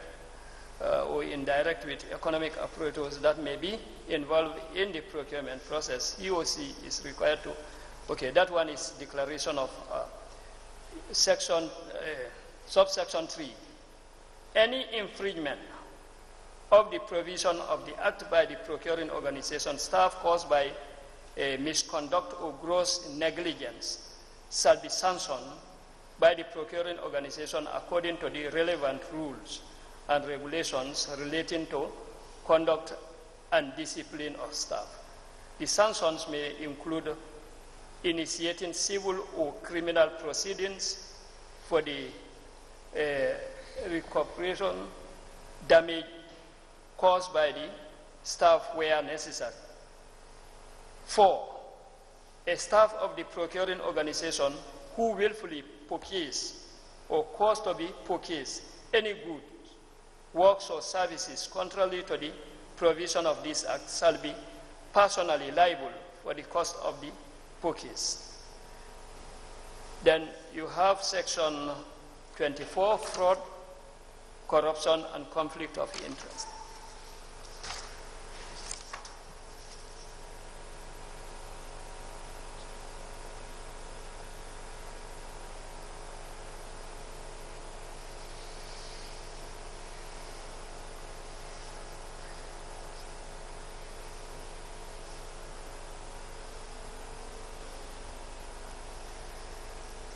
or indirect with economic operators that may be involved in the procurement process, he or she is required to, okay, that one is declaration of subsection 3. Any infringement of the provision of the act by the procuring organization staff caused by misconduct or gross negligence shall be sanctioned by the procuring organization according to the relevant rules and regulations relating to conduct and discipline of staff. The sanctions may include initiating civil or criminal proceedings for the recuperation damage caused by the staff where necessary. 4. A staff of the procuring organization who willfully purchase or cause to be purchased any goods, works or services contrary to the provision of this act shall be personally liable for the cost of the purchase. Then you have section 24, fraud, corruption, and conflict of interest.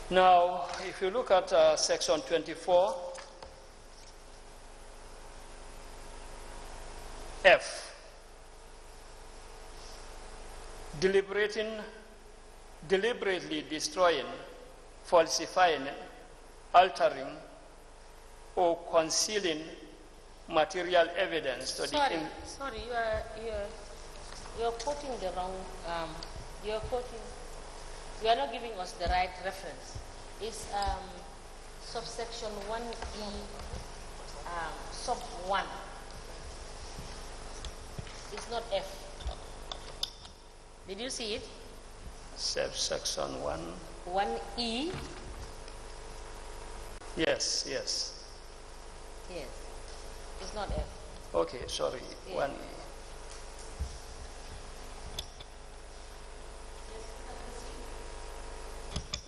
Now, if you look at section 24, F, deliberately destroying, falsifying, altering, or concealing material evidence to Sorry, you're quoting the wrong, you are not giving us the right reference. It's subsection 1E, sub 1. It's not F. Did you see it? Subsection 1. 1E? Yes, yes. Yes. It's not F. Okay, sorry, Yeah. 1E.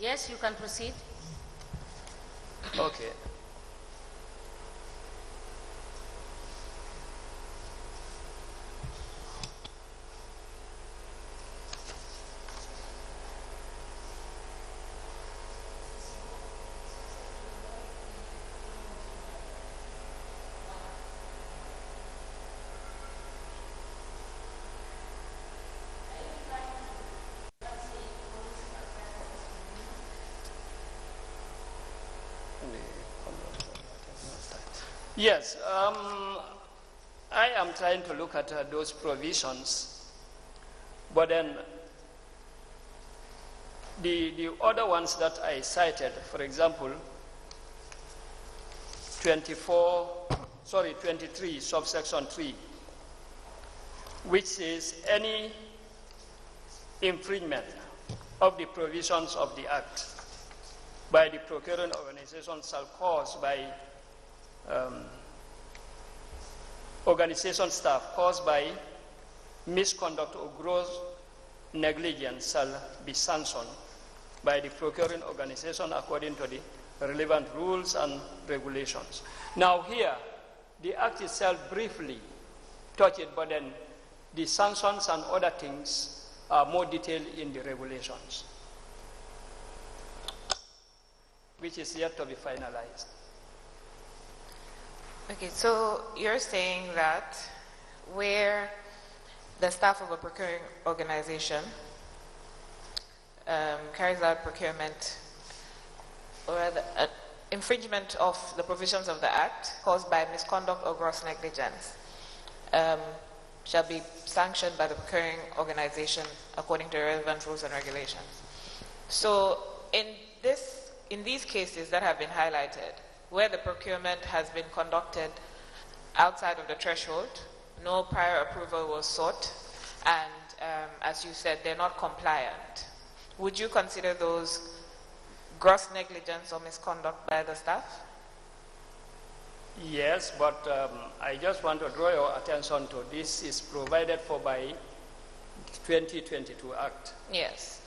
Yes, you can proceed. Okay. Yes, I am trying to look at those provisions, but then the other ones that I cited, for example, 23, subsection 3, which says any infringement of the provisions of the Act by the procuring organization shall cause by organization staff caused by misconduct or gross negligence shall be sanctioned by the procuring organization according to the relevant rules and regulations. Now here, the Act itself briefly touched it, but then the sanctions and other things are more detailed in the regulations, which is yet to be finalized. Okay, so you're saying that where the staff of a procuring organization carries out procurement or rather infringement of the provisions of the Act caused by misconduct or gross negligence shall be sanctioned by the procuring organization according to relevant rules and regulations. So in these cases that have been highlighted, where the procurement has been conducted outside of the threshold, no prior approval was sought, and as you said, they're not compliant, would you consider those gross negligence or misconduct by the staff? Yes, but I just want to draw your attention to this is provided for by 2022 Act. Yes.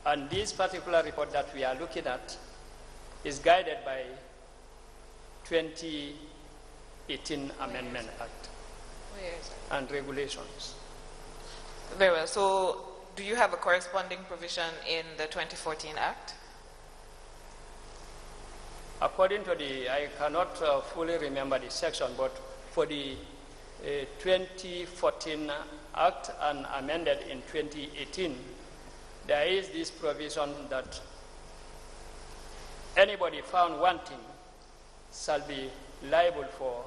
And this particular report that we are looking at is guided by 2018 Amendment Act and regulations. Very well. So do you have a corresponding provision in the 2014 Act? According to the, I cannot fully remember the section, but for the 2014 Act and amended in 2018, there is this provision that anybody found wanting shall be liable for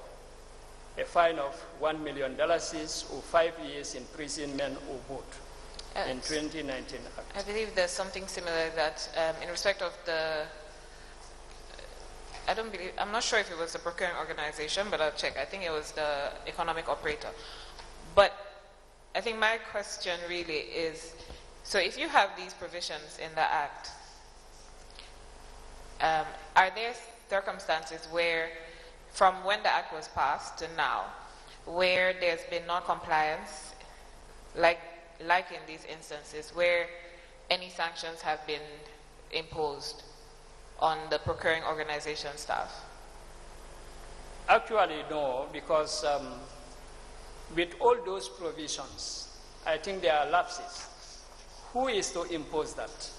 a fine of $1 million or 5 years imprisonment or both in 2019 Act. I believe there's something similar that in respect of the, I'm not sure if it was the procuring organization, but I'll check. I think it was the economic operator. But I think my question really is, so if you have these provisions in the Act, are there circumstances where, from when the Act was passed to now, where there's been non-compliance, like in these instances, where any sanctions have been imposed on the procuring organization staff? Actually, no, because with all those provisions, I think there are lapses. Who is to impose that?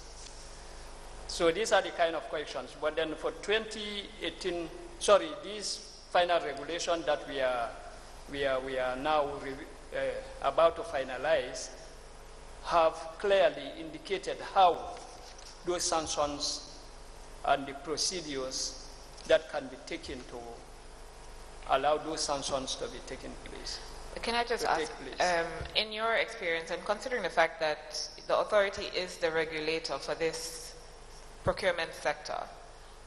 So these are the kind of questions. But then for 2018, sorry, this final regulation that we are now about to finalize have clearly indicated how those sanctions and the procedures that can be taken to allow those sanctions to be taken place. Can I just ask, in your experience, and considering the fact that the authority is the regulator for this procurement sector,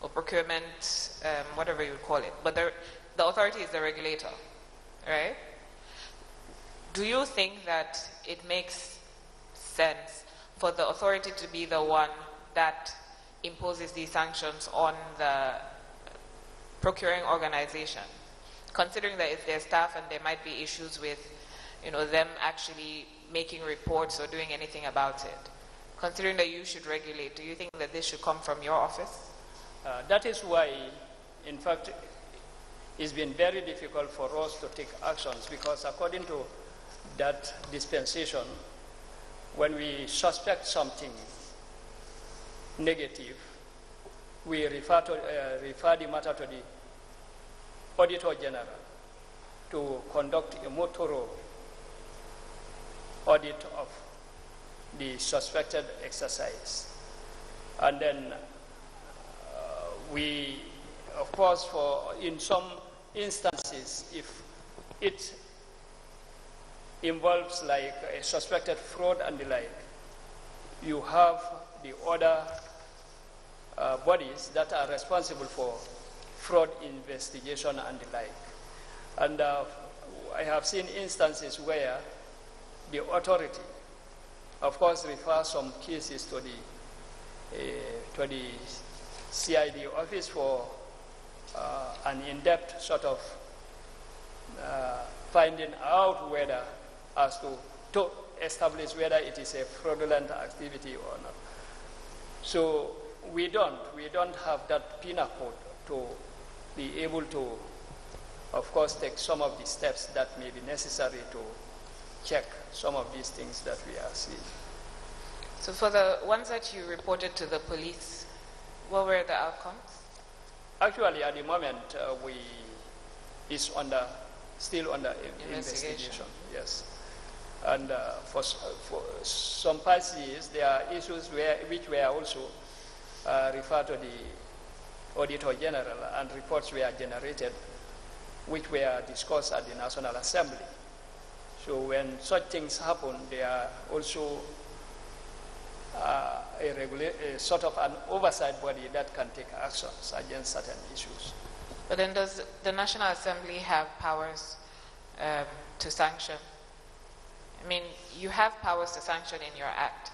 or procurement, whatever you would call it, but the authority is the regulator, right? Do you think that it makes sense for the authority to be the one that imposes these sanctions on the procuring organization, considering that it's their staff and there might be issues with, them actually making reports or doing anything about it? Considering that you should regulate, do you think that this should come from your office? That is why, in fact, it's been very difficult for us to take actions, because according to that dispensation, when we suspect something negative, we refer the matter to the Auditor General to conduct a more thorough audit of the suspected exercise. And then we, of course, in some instances, if it involves like a suspected fraud and the like, you have the other bodies that are responsible for fraud investigation and the like. And I have seen instances where the authority, of course, refers some cases to the CID office for an in-depth sort of finding out whether, to establish whether it is a fraudulent activity or not. So we don't have that pinnacle to be able to, of course, take some of the steps that may be necessary to check some of these things that we are seeing. So for the ones that you reported to the police, what were the outcomes? Actually, at the moment, it's still under investigation. Yes. And for some parties, there are issues which were also referred to the Auditor General, and reports were generated which were discussed at the National Assembly. So when such things happen, there are also a sort of an oversight body that can take actions against certain issues. But then does the National Assembly have powers to sanction? I mean, you have powers to sanction in your act.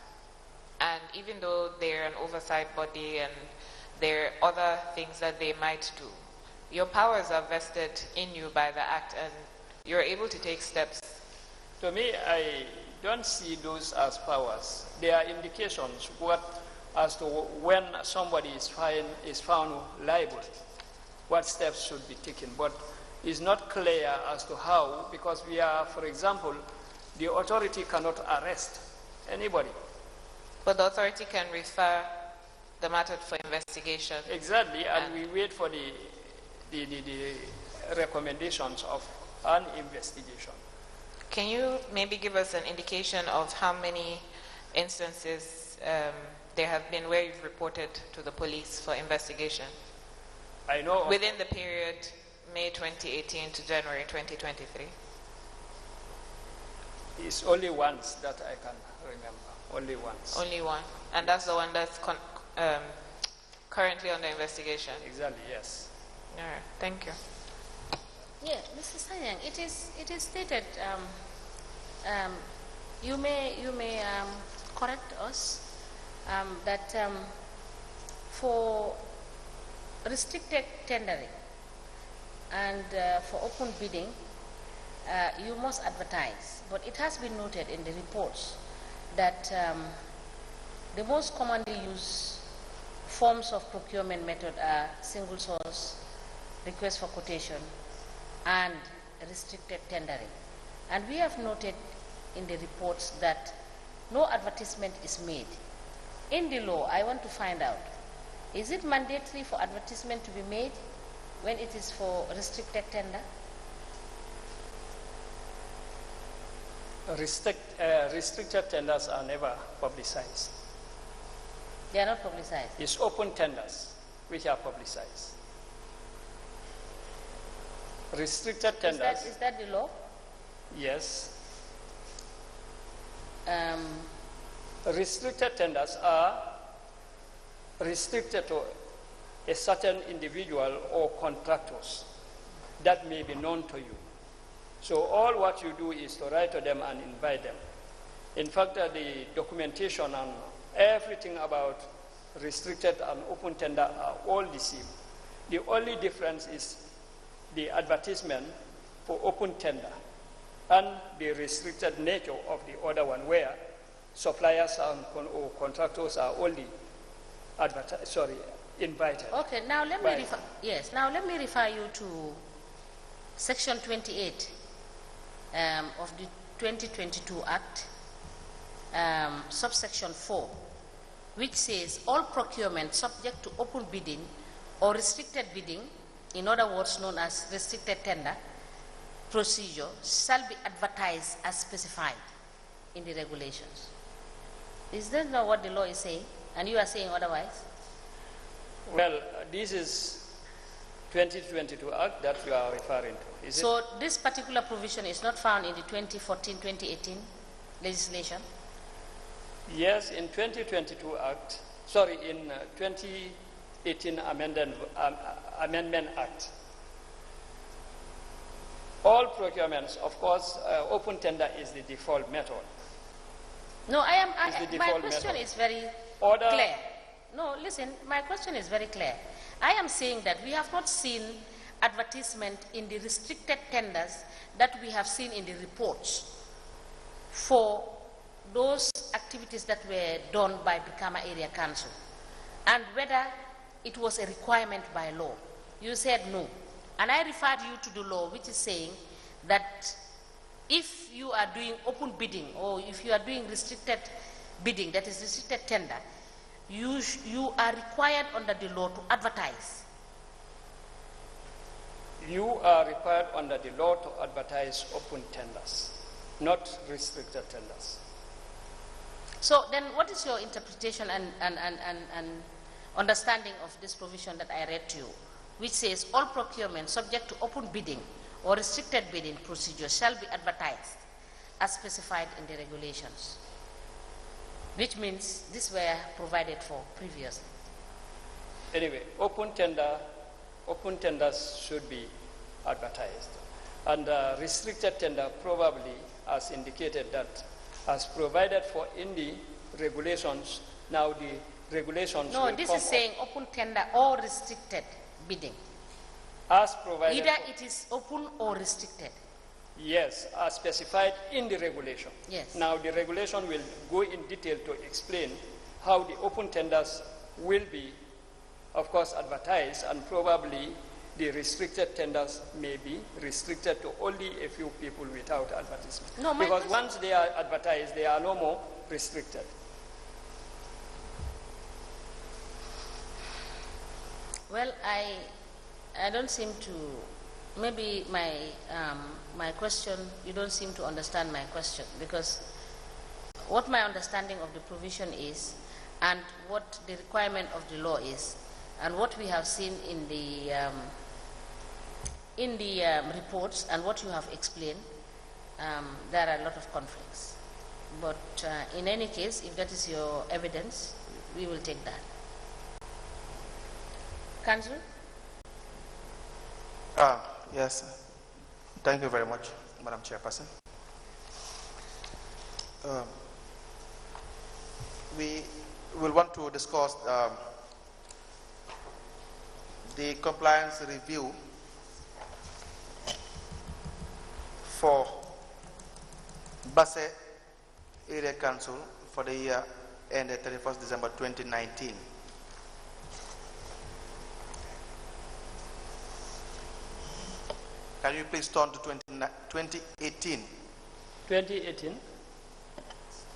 And even though they're an oversight body and there are other things that they might do, your powers are vested in you by the Act, and you're able to take steps. To me, I don't see those as powers. They are indications as to when somebody is found liable, what steps should be taken. But it's not clear as to how, because we are, for example, the authority cannot arrest anybody. But the authority can refer the matter for investigation. Exactly, and we wait for the recommendations of an investigation. Can you maybe give us an indication of how many instances there have been where you've reported to the police for investigation? I know. Within the period May 2018 to January 2023? It's only once that I can remember. Only once. Only one. And that's the one that's currently under investigation? Exactly, yes. All right, thank you. Yeah, Mr. Sanyang, it is stated, you may correct us, that for restricted tendering and for open bidding, you must advertise. But it has been noted in the reports that the most commonly used forms of procurement method are single source, request for quotation, and restricted tendering. And we have noted in the reports that no advertisement is made. In the law, I want to find out, is it mandatory for advertisement to be made when it is for restricted tender? Restricted tenders are never publicized. They are not publicized. It's open tenders which are publicized. Restricted tenders. Is that the law? Yes. Restricted tenders are restricted to a certain individual or contractors that may be known to you. So all what you do is to write to them and invite them. In fact, the documentation and everything about restricted and open tender are all the same. The only difference is the advertisement for open tender and the restricted nature of the other one, where suppliers and or contractors are only invited. Okay, now let me refer, yes, now let me refer you to Section 28 of the 2022 Act, subsection 4, which says all procurement subject to open bidding or restricted bidding, in other words known as restricted tender procedure, shall be advertised as specified in the regulations. Is that not what the law is saying, and you are saying otherwise? Well, this is 2022 Act that you are referring to, is so this particular provision is not found in the 2014-2018 legislation? Yes, in 2022 Act, in 2018 Amendment Act. All procurements, of course, open tender is the default method. No, my question is very clear. No, listen, my question is very clear. I am saying that we have not seen advertisement in the restricted tenders that we have seen in the reports for those activities that were done by Brikama Area Council, and whether it was a requirement by law. You said no. And I referred you to the law, which is saying that if you are doing open bidding or if you are doing restricted bidding, that is restricted tender, you are required under the law to advertise. You are required under the law to advertise open tenders, not restricted tenders. So then what is your interpretation and understanding of this provision that I read to you, which says all procurement subject to open bidding or restricted bidding procedure shall be advertised as specified in the regulations, which means these were provided for previously? Anyway, open tenders should be advertised. And restricted tender probably, as indicated, that as provided for in the regulations, now the regulations No, this is saying open tender or restricted bidding. As provided. Either it is open or restricted. Yes, as specified in the regulation. Yes. Now the regulation will go in detail to explain how the open tenders will be, of course, advertised, and probably the restricted tenders may be restricted to only a few people without advertisement. No, because once they are advertised, they are no more restricted. Well, I don't seem to, maybe my question, you don't seem to understand my question, because what my understanding of the provision is and what the requirement of the law is and what we have seen in the reports and what you have explained, there are a lot of conflicts. But in any case, if that is your evidence, we will take that. Council? Yes. Thank you very much, Madam Chairperson. We will want to discuss the compliance review for Basse Area Council for the year ended 31st December 2019. Can you please turn to 2018? 2018,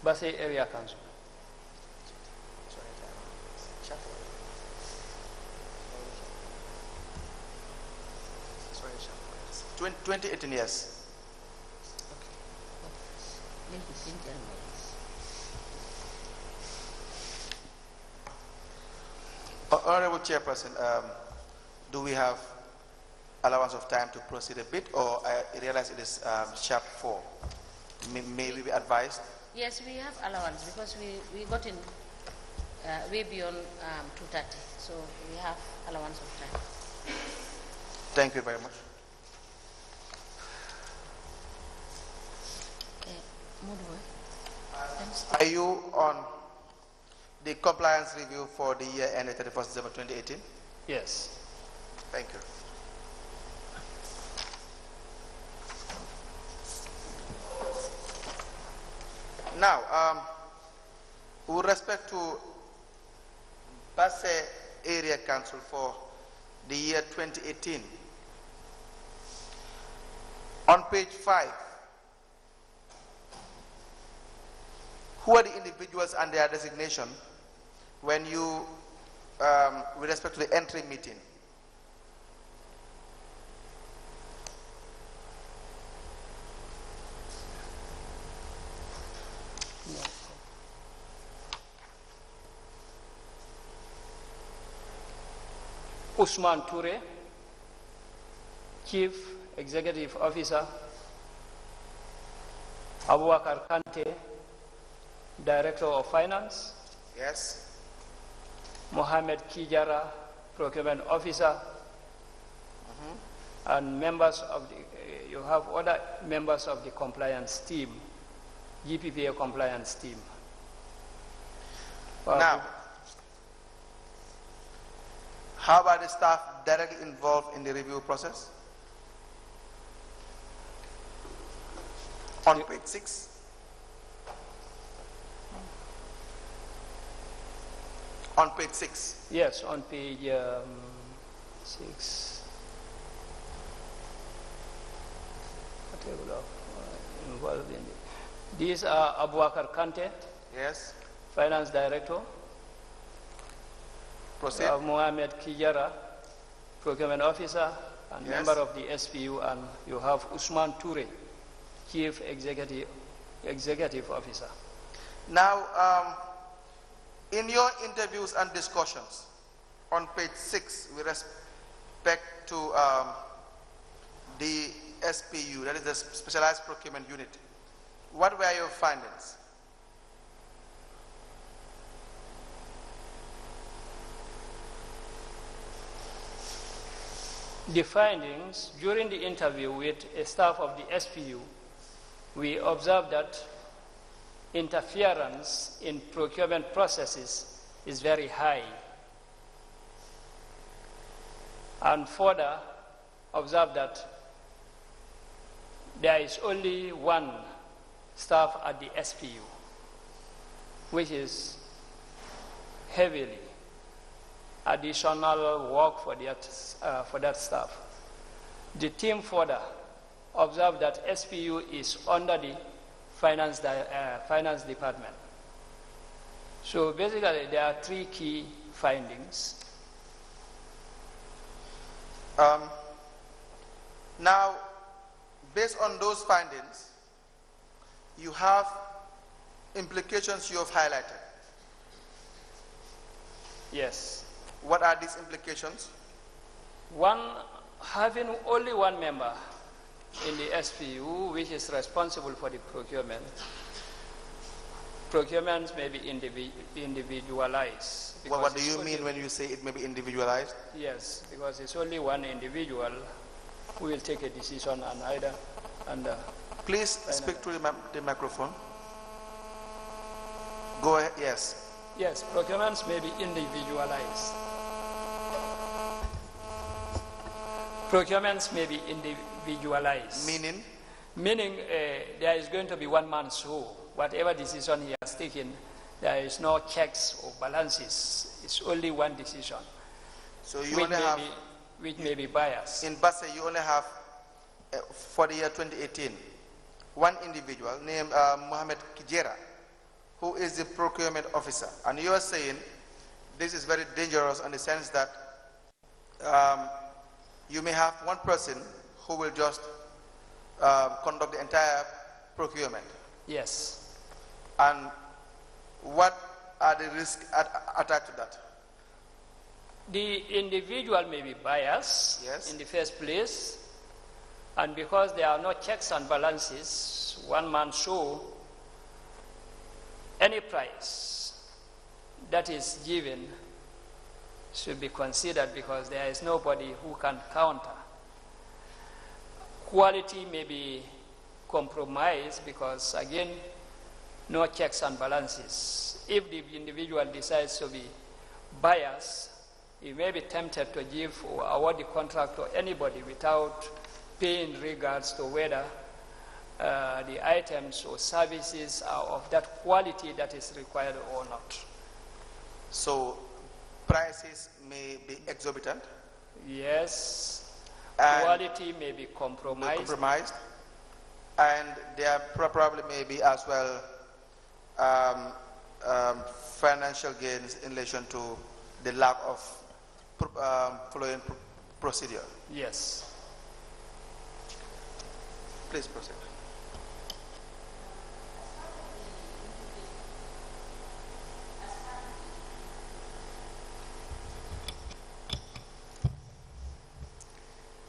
Basse Area Council. 2018, yes. Honorable Chairperson, do we have allowance of time to proceed a bit, or I realize it is sharp 4? May we be advised? Yes, we have allowance because we got in way beyond 2:30, so we have allowance of time. Thank you very much. Are you on the compliance review for the year ended 31st December 2018? Yes. Thank you. Now, with respect to Basse Area Council for the year 2018, on page 5, who are the individuals and their designation when you, with respect to the entry meeting? Usman Toure, Chief Executive Officer. Abubakar Kante, Director of Finance. Yes. Mohamed Kijara, Procurement Officer. And members of the, you have other members of the compliance team, GPPA compliance team. Now, how about the staff directly involved in the review process? On page 6. On page 6. Yes, on page 6. Involved in it. These are Abubakar Kante. Yes. Finance Director. Proceed. You have Mohamed Kijara, Procurement Officer and Yes. member of the SPU, and you have Usman Toure, Chief Executive Officer. Now, in your interviews and discussions, on page 6, with respect to the SPU, that is the Specialized Procurement Unit, what were your findings? The findings during the interview with a staff of the SPU, we observed that interference in procurement processes is very high. And further, observe that there is only one staff at the SPU, which is heavily additional work for that staff. The team further observed that SPU is under the finance department. So basically, there are three key findings. Now, based on those findings, you have implications you have highlighted. Yes. What are these implications? One, having only one member in the SPU, which is responsible for the procurement. Procurements may be individualized. Well, what do you mean when you say it may be individualized? Yes, because it's only one individual who will take a decision on either. Please speak to the microphone. Go ahead, yes. Yes, procurements may be individualized. Procurements may be individualized. Meaning? Meaning there is going to be one man show. Whatever decision he has taken, there is no checks or balances. It's only one decision. So you only have... which may be biased. In Basse, you only have, for the year 2018, one individual named Mohamed Kijera, who is the procurement officer. And you are saying this is very dangerous in the sense that you may have one person who will just conduct the entire procurement. Yes. And what are the risks attached to that? The individual may be biased, yes, in the first place, and because there are no checks and balances, one man show, any price that is given should be considered because there is nobody who can counter. Quality may be compromised because, again, no checks and balances. If the individual decides to be biased, he may be tempted to give or award the contract to anybody without paying regards to whether the items or services are of that quality that is required or not. So prices may be exorbitant? Yes. Quality may be compromised. And there probably may be as well financial gains in relation to the lack of following procedure. Yes. Please proceed.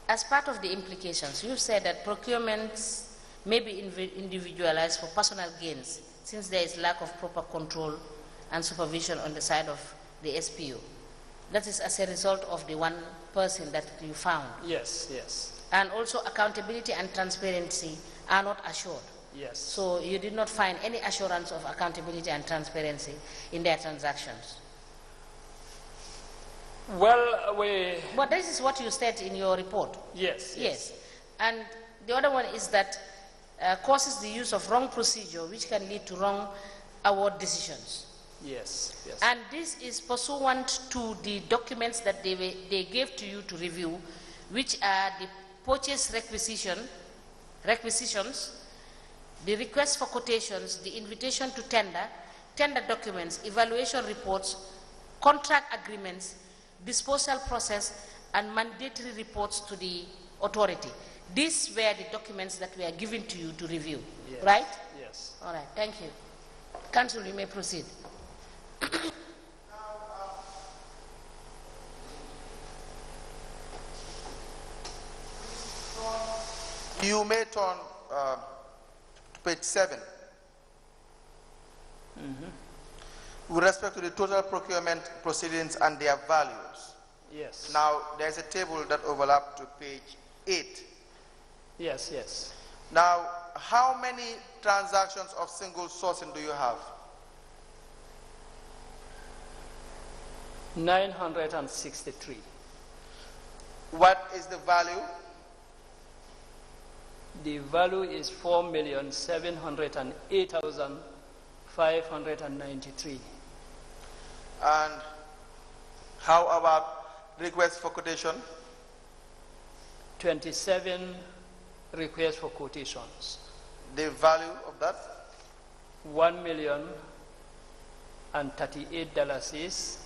As part of the implications, you said that procurements may be individualized for personal gains since there is lack of proper control and supervision on the side of the SPU. That is as a result of the one person that you found. Yes, yes. And also accountability and transparency are not assured. Yes. So you did not find any assurance of accountability and transparency in their transactions. Well, but this is what you said in your report. Yes. Yes. And the other one is that causes the use of wrong procedure, which can lead to wrong award decisions. Yes. Yes. And this is pursuant to the documents that they gave to you to review, which are the purchase requisitions, the request for quotations, the invitation to tender, tender documents, evaluation reports, contract agreements, disposal process, and mandatory reports to the authority. These were the documents that were given to you to review, yes. Right? Yes. All right, thank you. Council, you may proceed. You may turn to page 7. With respect to the total procurement proceedings and their values. Yes. Now, there's a table that overlaps to page 8. Yes, yes. Now, how many transactions of single sourcing do you have? 963. What is the value? The value is 4,708,593. And how about requests for quotation? 27 requests for quotations. The value of that? $1,038 is,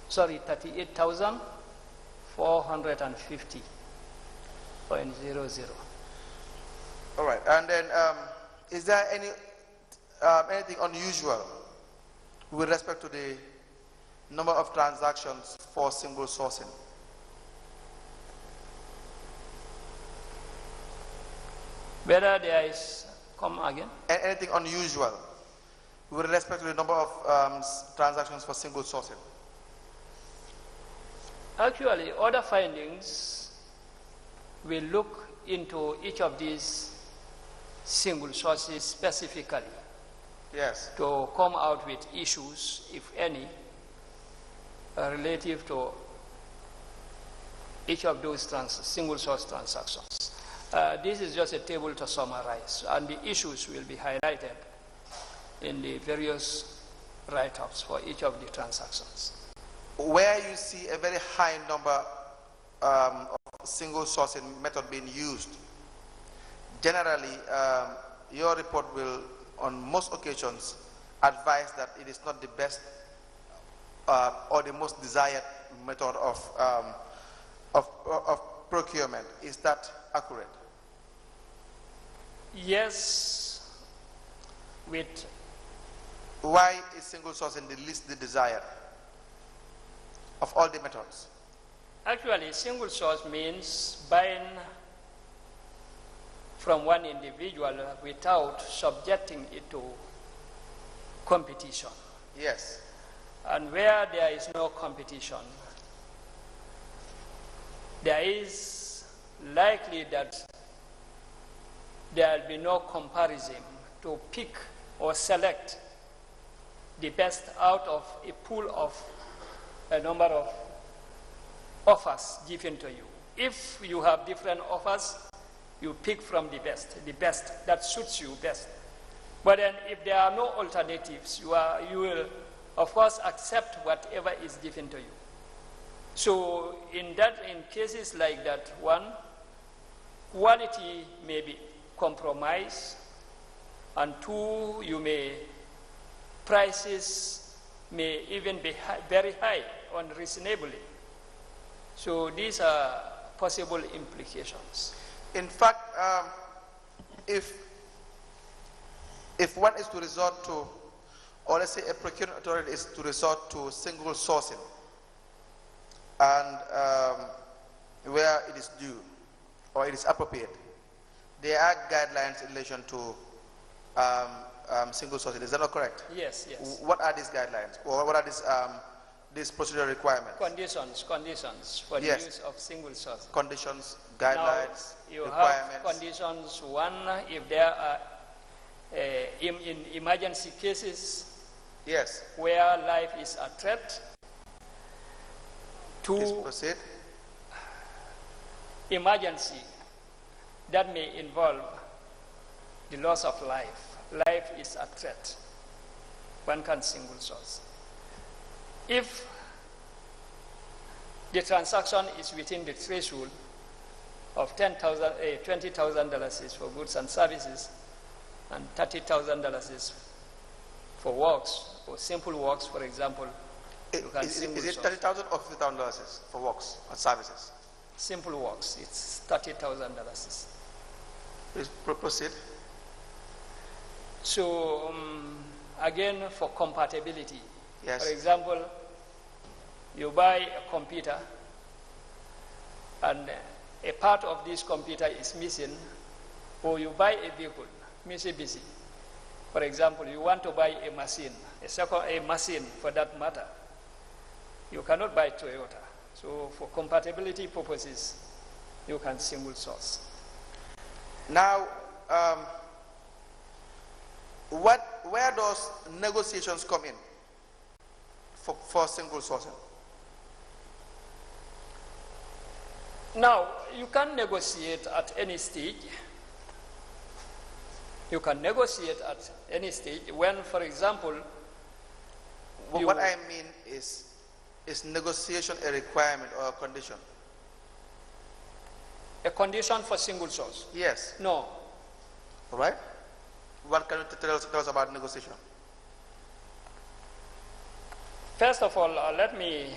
sorry, 38,450.00. All right. And then, is there anything unusual with respect to the number of transactions for single sourcing? Whether there is, come again? Anything unusual with respect to the number of transactions for single sourcing? Actually, other findings will look into each of these single sources specifically. Yes. To come out with issues, if any, relative to each of those single source transactions. This is just a table to summarize, and the issues will be highlighted in the various write-ups for each of the transactions. Where you see a very high number of single sourcing method being used, generally your report will, on most occasions, advise that it is not the best or the most desired method of procurement. Is that accurate? Yes. With why is single sourcing the least desired of all the methods? Actually, single source means buying from one individual without subjecting it to competition. Yes. And where there is no competition, there is likely that there will be no comparison to pick or select the best out of a pool of a number of offers given to you. If you have different offers, you pick from the best that suits you best. But then if there are no alternatives, you will of course accept whatever is given to you. So in cases like that, one, quality may be compromised, and two, prices may even be very high, unreasonably. So these are possible implications. In fact, if one is to resort to, or let's say a procurement authority is to resort to single sourcing, and where it is due or it is appropriate, there are guidelines in relation to single sourcing. Is that not correct? Yes, yes. What are these guidelines, or what are these procedural requirements? Conditions for the use of single source. Conditions, guidelines, now, you requirements. have conditions. One, if there are in emergency cases, yes, where life is at threat. Two, please proceed. Emergency that may involve the loss of life. Life is at threat. One can single source. If the transaction is within the threshold of $20,000 is for goods and services, and $30,000 is for works, or simple works, for example, you can single source. Is it $30,000 or $50,000 for works and services? Simple works, it's $30,000. Please proceed. So again, for compatibility, yes. For example, you buy a computer and a part of this computer is missing, or you buy a vehicle, Mitsubishi. For example, you want to buy a machine, a machine for that matter. You cannot buy Toyota. So for compatibility purposes, you can single source. Now, where does negotiations come in for single sourcing? Now, you can negotiate at any stage, You can negotiate at any stage when, for example, What I mean is negotiation a requirement or a condition? a condition for single source? Yes. No. All right. What can you tell us about negotiation? First of all, let me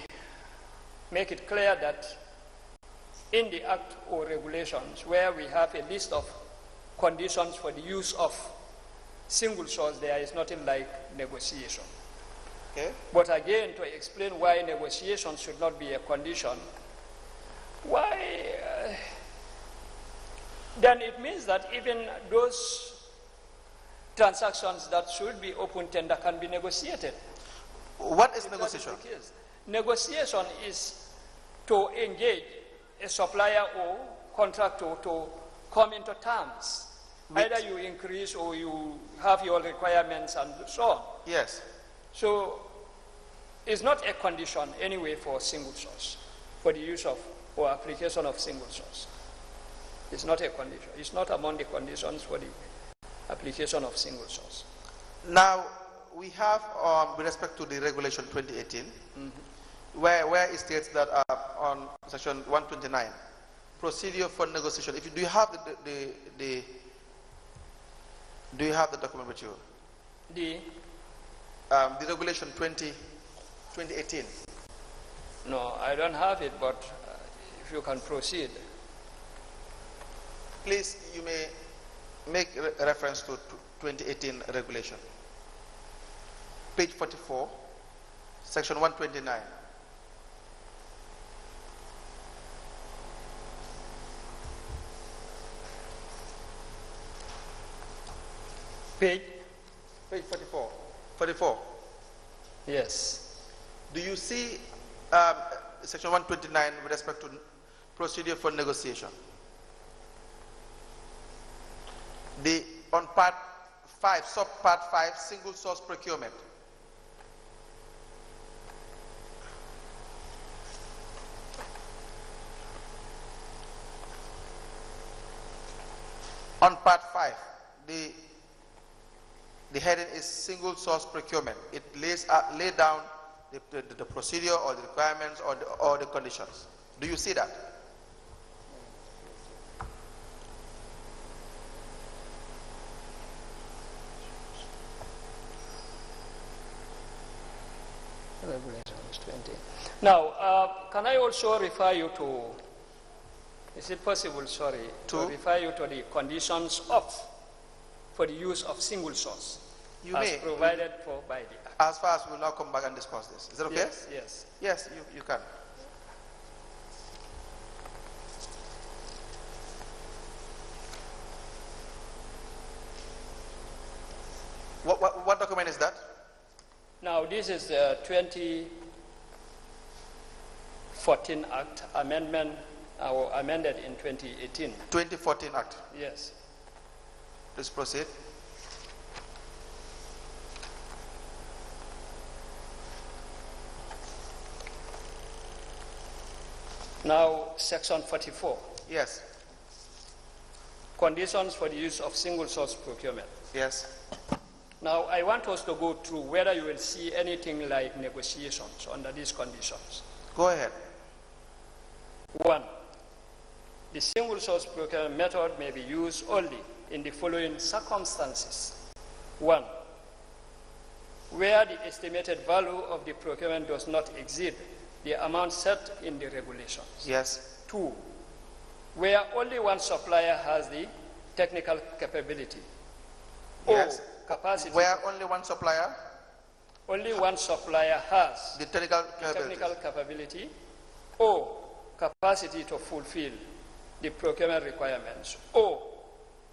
make it clear that in the Act or regulations where we have a list of conditions for the use of single source, there is nothing like negotiation. Okay. But again, to explain why negotiation should not be a condition, then it means that even those transactions that should be open tender can be negotiated. What is negotiation? Negotiation is to engage a supplier or contractor to come into terms. Either you increase or you have your requirements and so on. Yes. So it's not a condition anyway for single source, for the use of or application of single source. It's not a condition. It's not among the conditions for the application of single source. Now, we have, with respect to the regulation 2018, where it states that on section 129, procedure for negotiation. Do you have the document with you? The regulation 2018. No, I don't have it, but if you can proceed. Please, you may make reference to 2018 regulation. Page 44, section 129. Page 44. 44. Yes. Do you see section 129 with respect to procedure for negotiation? On part 5, subpart 5, single source procurement. On part 5, the heading is single source procurement. It lays down the procedure or the requirements or the conditions. Do you see that? Regulations 20. Now, can I also refer you to, is it possible, sorry, to refer you to the conditions for the use of single source as provided for by the Act? As far as we will now come back and discuss this. Is that okay? Yes, yes. Yes, you can. What document is that? Now, this is the 2014 Act amendment, or amended in 2018. 2014 Act. Yes. Please proceed. Now, section 44. Yes. Conditions for the use of single source procurement. Yes. Now, I want us to go through whether you will see anything like negotiations under these conditions. Go ahead. 1. The single source procurement method may be used only in the following circumstances. 1. Where the estimated value of the procurement does not exceed the amount set in the regulations. Yes. 2. Where only one supplier has the technical capability. Yes. Or capacity. Where only one supplier? Only one supplier has the technical capability or capacity to fulfill the procurement requirements, or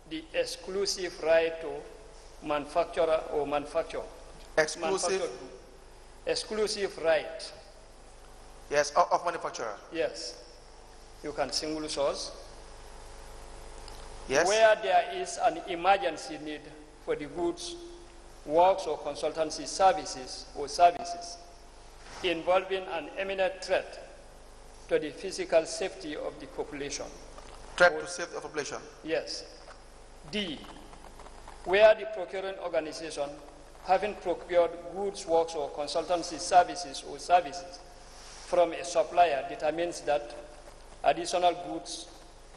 the exclusive right to manufacturer or manufacture. Exclusive right. Yes, of manufacturer. Yes. You can single source. Yes. Where there is an emergency need for the goods, works, or consultancy services involving an imminent threat to the physical safety of the population. Threat to safety of population. Yes. D. where the procuring organization, having procured goods, works, or consultancy services from a supplier, determines that additional goods,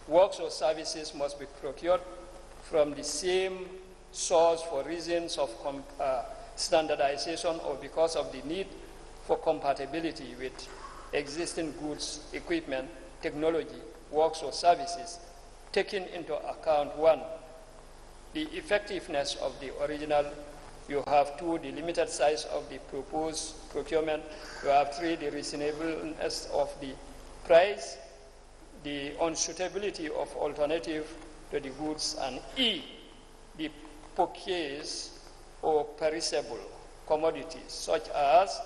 works, or services must be procured from the same source for reasons of standardization or because of the need for compatibility with existing goods, equipment, technology, works, or services, taking into account, 1, the effectiveness of the original. You have 2, the limited size of the proposed procurement. You have 3, the reasonableness of the price, the unsuitability of alternative to the goods, and E, the purchase or perishable commodities such as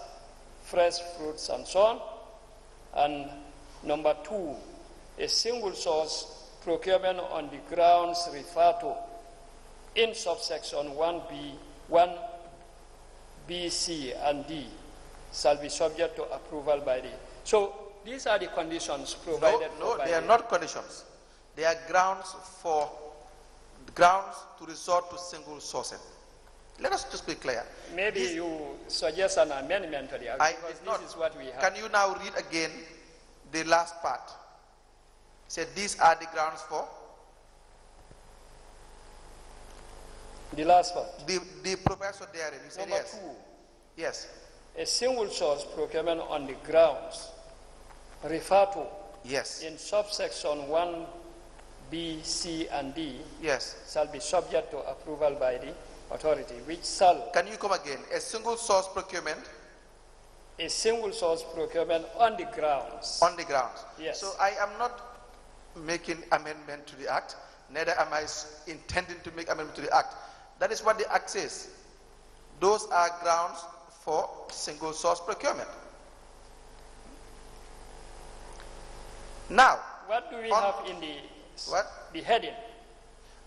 fresh fruits and so on. And number 2, a single source procurement on the grounds referred to in subsection 1B, C, and D shall be subject to approval by the. So these are the conditions provided. No, they are not conditions. They are grounds to resort to single sourcing. Let us just be clear. Maybe you suggest an amendment to the agreement, because this is what we have. Can you now read again the last part? Say these are the grounds for. The last part. The professor therein. He said Number yes. 2. Yes. A single source procurement on the grounds referred to Yes. in subsection 1B, C, and D Yes. shall be subject to approval by the authority, which shall. Can you come again? A single source procurement. A single source procurement on the grounds. On the grounds. Yes. So I am not making amendment to the act. Neither am I intending to make amendment to the act. That is what the act says. Those are grounds for single source procurement. Now, what do we have in the heading?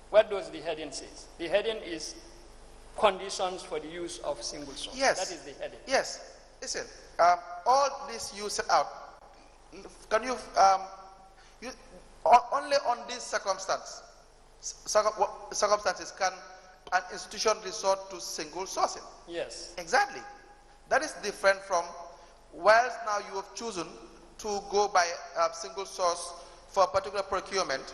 What does the heading say? The heading is conditions for the use of single source. Yes. That is the heading. Yes. Listen, all this you set out. Can you, only on this circumstances can an institution resort to single sourcing. Yes. Exactly. That is different from whilst now you have chosen to go by a single source for a particular procurement,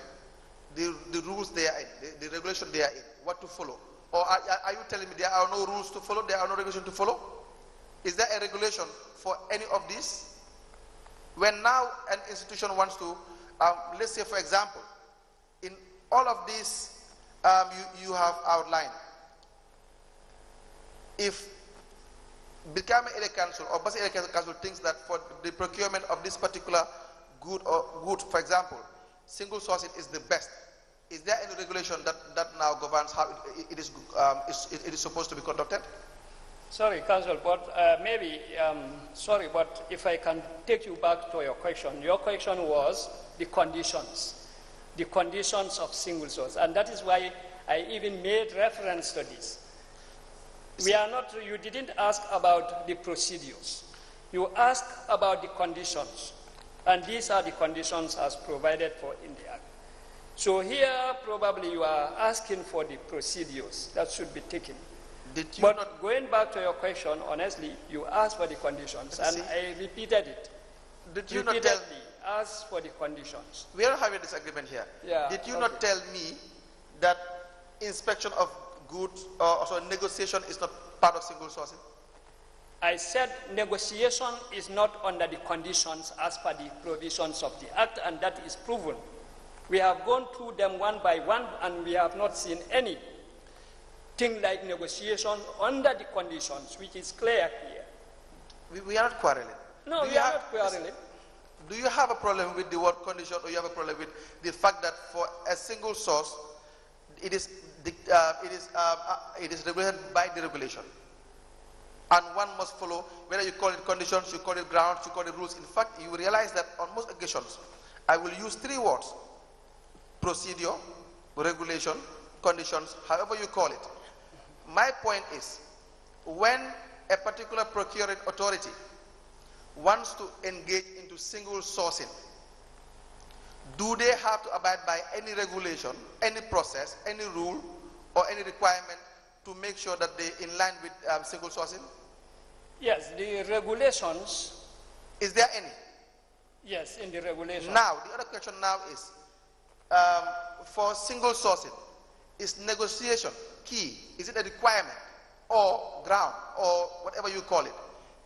the rules they are in, the regulation they are in, what to follow. Or are you telling me there are no rules to follow, there are no regulations to follow? Is there a regulation for any of these? When now an institution wants to, let's say for example, in all of these you have outlined, if becoming a council or Basi Area Council thinks that for the procurement of this particular good, for example, single sourcing is the best, is there any regulation that now governs how it is supposed to be conducted? Sorry, Council, but sorry, but if I can take you back to your question. Your question was the conditions of single source, and that is why I even made reference to this. You didn't ask about the procedures. You asked about the conditions, and these are the conditions as provided for in the Act. So here, probably you are asking for the procedures that should be taken. But going back to your question, honestly, you asked for the conditions, and I repeated it. Did you not tell me? Ask for the conditions. We are having a disagreement here. Yeah, did you not tell me that inspection of goods or also negotiation is not part of single sourcing? I said negotiation is not under the conditions as per the provisions of the Act, and that is proven. We have gone through them one by one, and we have not seen anything like negotiation under the conditions, which is clear here. We are not quarreling. No, we are not quarreling. Do you have a problem with the word condition, or you have a problem with the fact that for a single source, it is regulated by the regulation, and one must follow, whether you call it conditions, you call it grounds, you call it rules. In fact, you realize that on most occasions, I will use 3 words: procedure, regulation, conditions, however you call it. My point is, when a particular procuring authority wants to engage into single sourcing, do they have to abide by any regulation, any process, any rule, or any requirement to make sure that they in line with single sourcing? Yes, the regulations. Is there any? Yes, in the regulation. Now, the other question now is, for single sourcing, is negotiation key? Is it a requirement or ground or whatever you call it?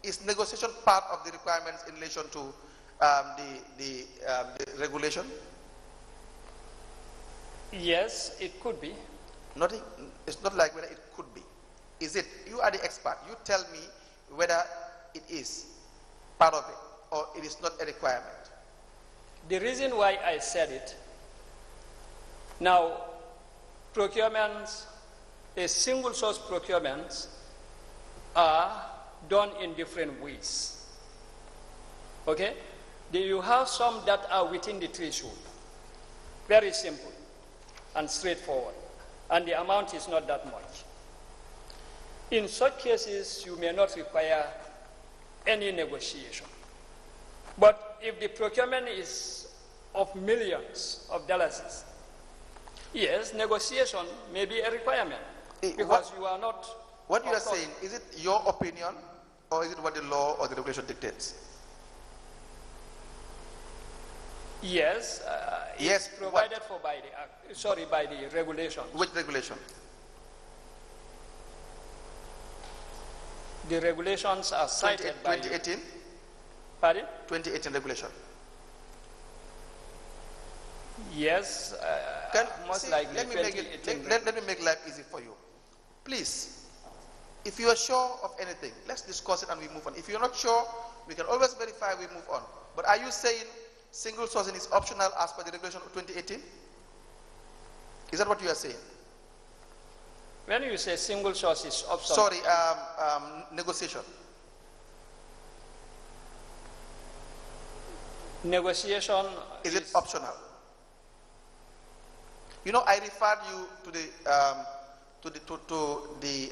Is negotiation part of the requirements in relation to the regulation? Yes, it could be. Nothing. It's not like whether it could be. Is it? You are the expert. You tell me whether it is part of it or it is not a requirement. The reason why I said it, now, procurements, a single source procurements are done in different ways. Okay? You have some that are within the threshold. Very simple and straightforward. And the amount is not that much. In such cases, you may not require any negotiation. But if the procurement is of millions of dollars, yes, negotiation may be a requirement because you are not. What you are saying, is it your opinion or is it what the law or the regulation dictates? Yes, yes, it's provided for by the by the regulation. Which regulation? The regulations are cited by 2018. Pardon? 2018 regulation. Yes, most likely. Let me make life easy for you. Please, if you are sure of anything, let's discuss it and we move on. If you're not sure, we can always verify, we move on. But are you saying single sourcing is optional as per the regulation of 2018? Is that what you are saying? When you say single source is optional. Sorry, negotiation. Negotiation is it optional? You know, I referred you to the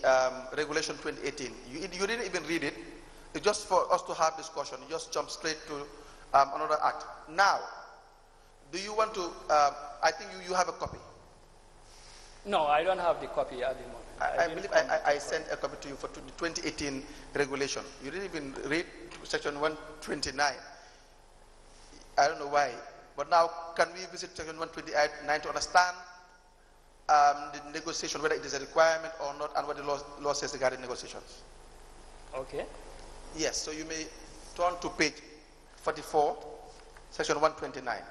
regulation 2018. You didn't even read it. It's just for us to have discussion. You just jump straight to another act. Now, do you want to? I think you have a copy. No, I don't have the copy at the moment. I believe I sent a copy to you for the 2018 regulation. You didn't even read section 129. I don't know why. But now, can we visit section 129 to understand the negotiation, whether it is a requirement or not, and what the law says regarding negotiations? Okay. Yes, so you may turn to page 44, section 129.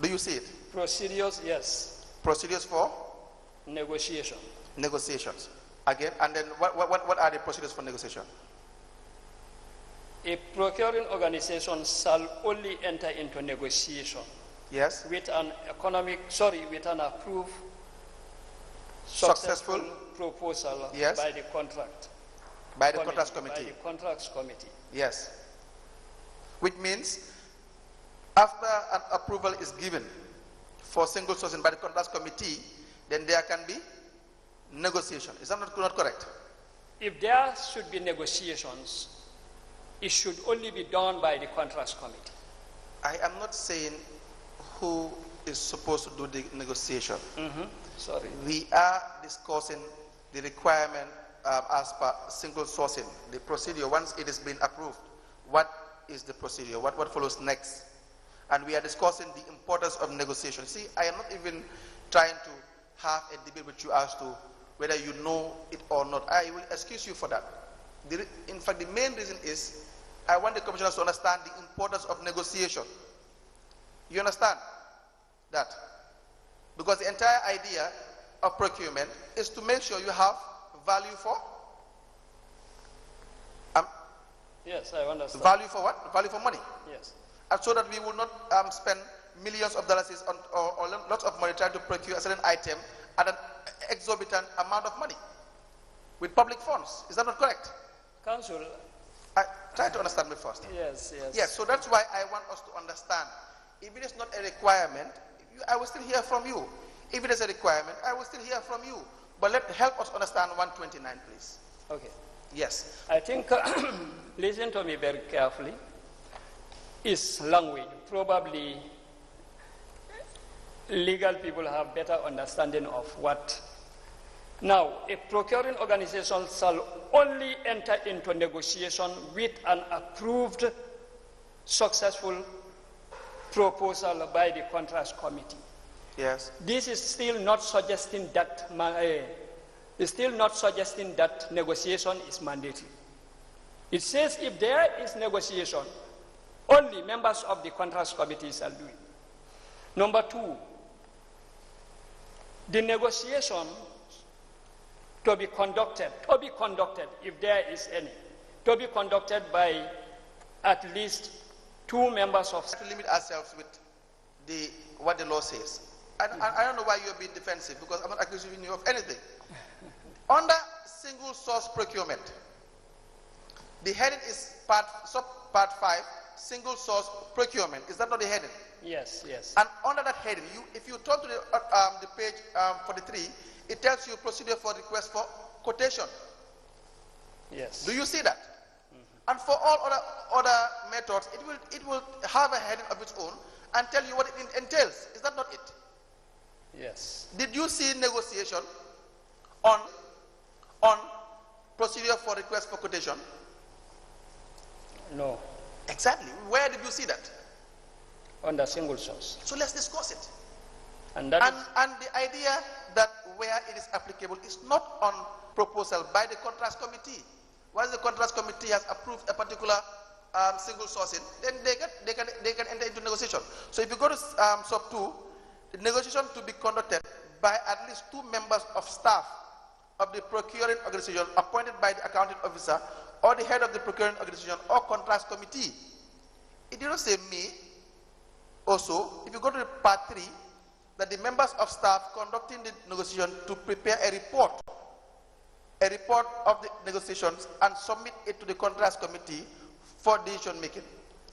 Do you see it? Procedures, yes. Procedures for? Negotiation. Negotiations. Again, and then what are the procedures for negotiation? A procuring organization shall only enter into negotiation. Yes. With an with an approved successful proposal yes. by the contract. By the contracts committee. By the contracts committee. Yes. Which means after an approval is given for single sourcing by the contracts committee, then there can be negotiation. Is that not correct? If there should be negotiations, it should only be done by the contracts committee. I am not saying who is supposed to do the negotiation. Sorry. We are discussing the requirement as per single sourcing, the procedure. Once it has been approved, what is the procedure? What follows next? And we are discussing the importance of negotiation. See, I am not even trying to have a debate with you as to whether you know it or not. I will excuse you for that. In fact, the main reason is I want the commissioners to understand the importance of negotiation. You understand that? Because the entire idea of procurement is to make sure you have value for yes, I understand. Value for what? Value for money. Yes. And so that we will not spend millions of dollars or lots of money trying to procure a certain item at an exorbitant amount of money with public funds. Is that not correct? Council. Try to understand me first. Yes, yes. Yes, so that's why I want us to understand. If it is not a requirement, I will still hear from you. If it is a requirement, I will still hear from you. But help us understand 129, please. Okay. Yes. I think, listen to me very carefully, is language. Probably legal people have better understanding of what. Now, a procuring organization shall only enter into negotiation with an approved, successful proposal by the contracts committee. Yes. This is still not suggesting that negotiation is mandatory. It says if there is negotiation, only members of the contracts committee shall do it. Number two, the negotiation to be conducted, if there is any, to be conducted by at least 2 members of... To limit ourselves with what the law says. I don't know why you're being defensive, because I'm not accusing you of anything. Under single source procurement, the heading is part 5, single source procurement. Is that not the heading? Yes, yes. And under that heading, if you turn to the page 43, it tells you procedure for request for quotation. Yes. Do you see that? Mm-hmm. And for all other methods, it will have a heading of its own and tell you what it entails. Is that not it? Yes. Did you see negotiation on procedure for request for quotation? No. Exactly. Where did you see that? On the single source. So let's discuss it. And the idea that where it is applicable is not on proposal by the contracts committee. Once the contracts committee has approved a particular single sourcing, then they can enter into negotiation. So if you go to sub 2, the negotiation to be conducted by at least 2 members of staff of the procuring organization appointed by the accounting officer or the head of the procuring organization or contracts committee. It did not say me. Also, if you go to the part 3, that the members of staff conducting the negotiation to prepare a report of the negotiations and submit it to the contracts committee for decision making.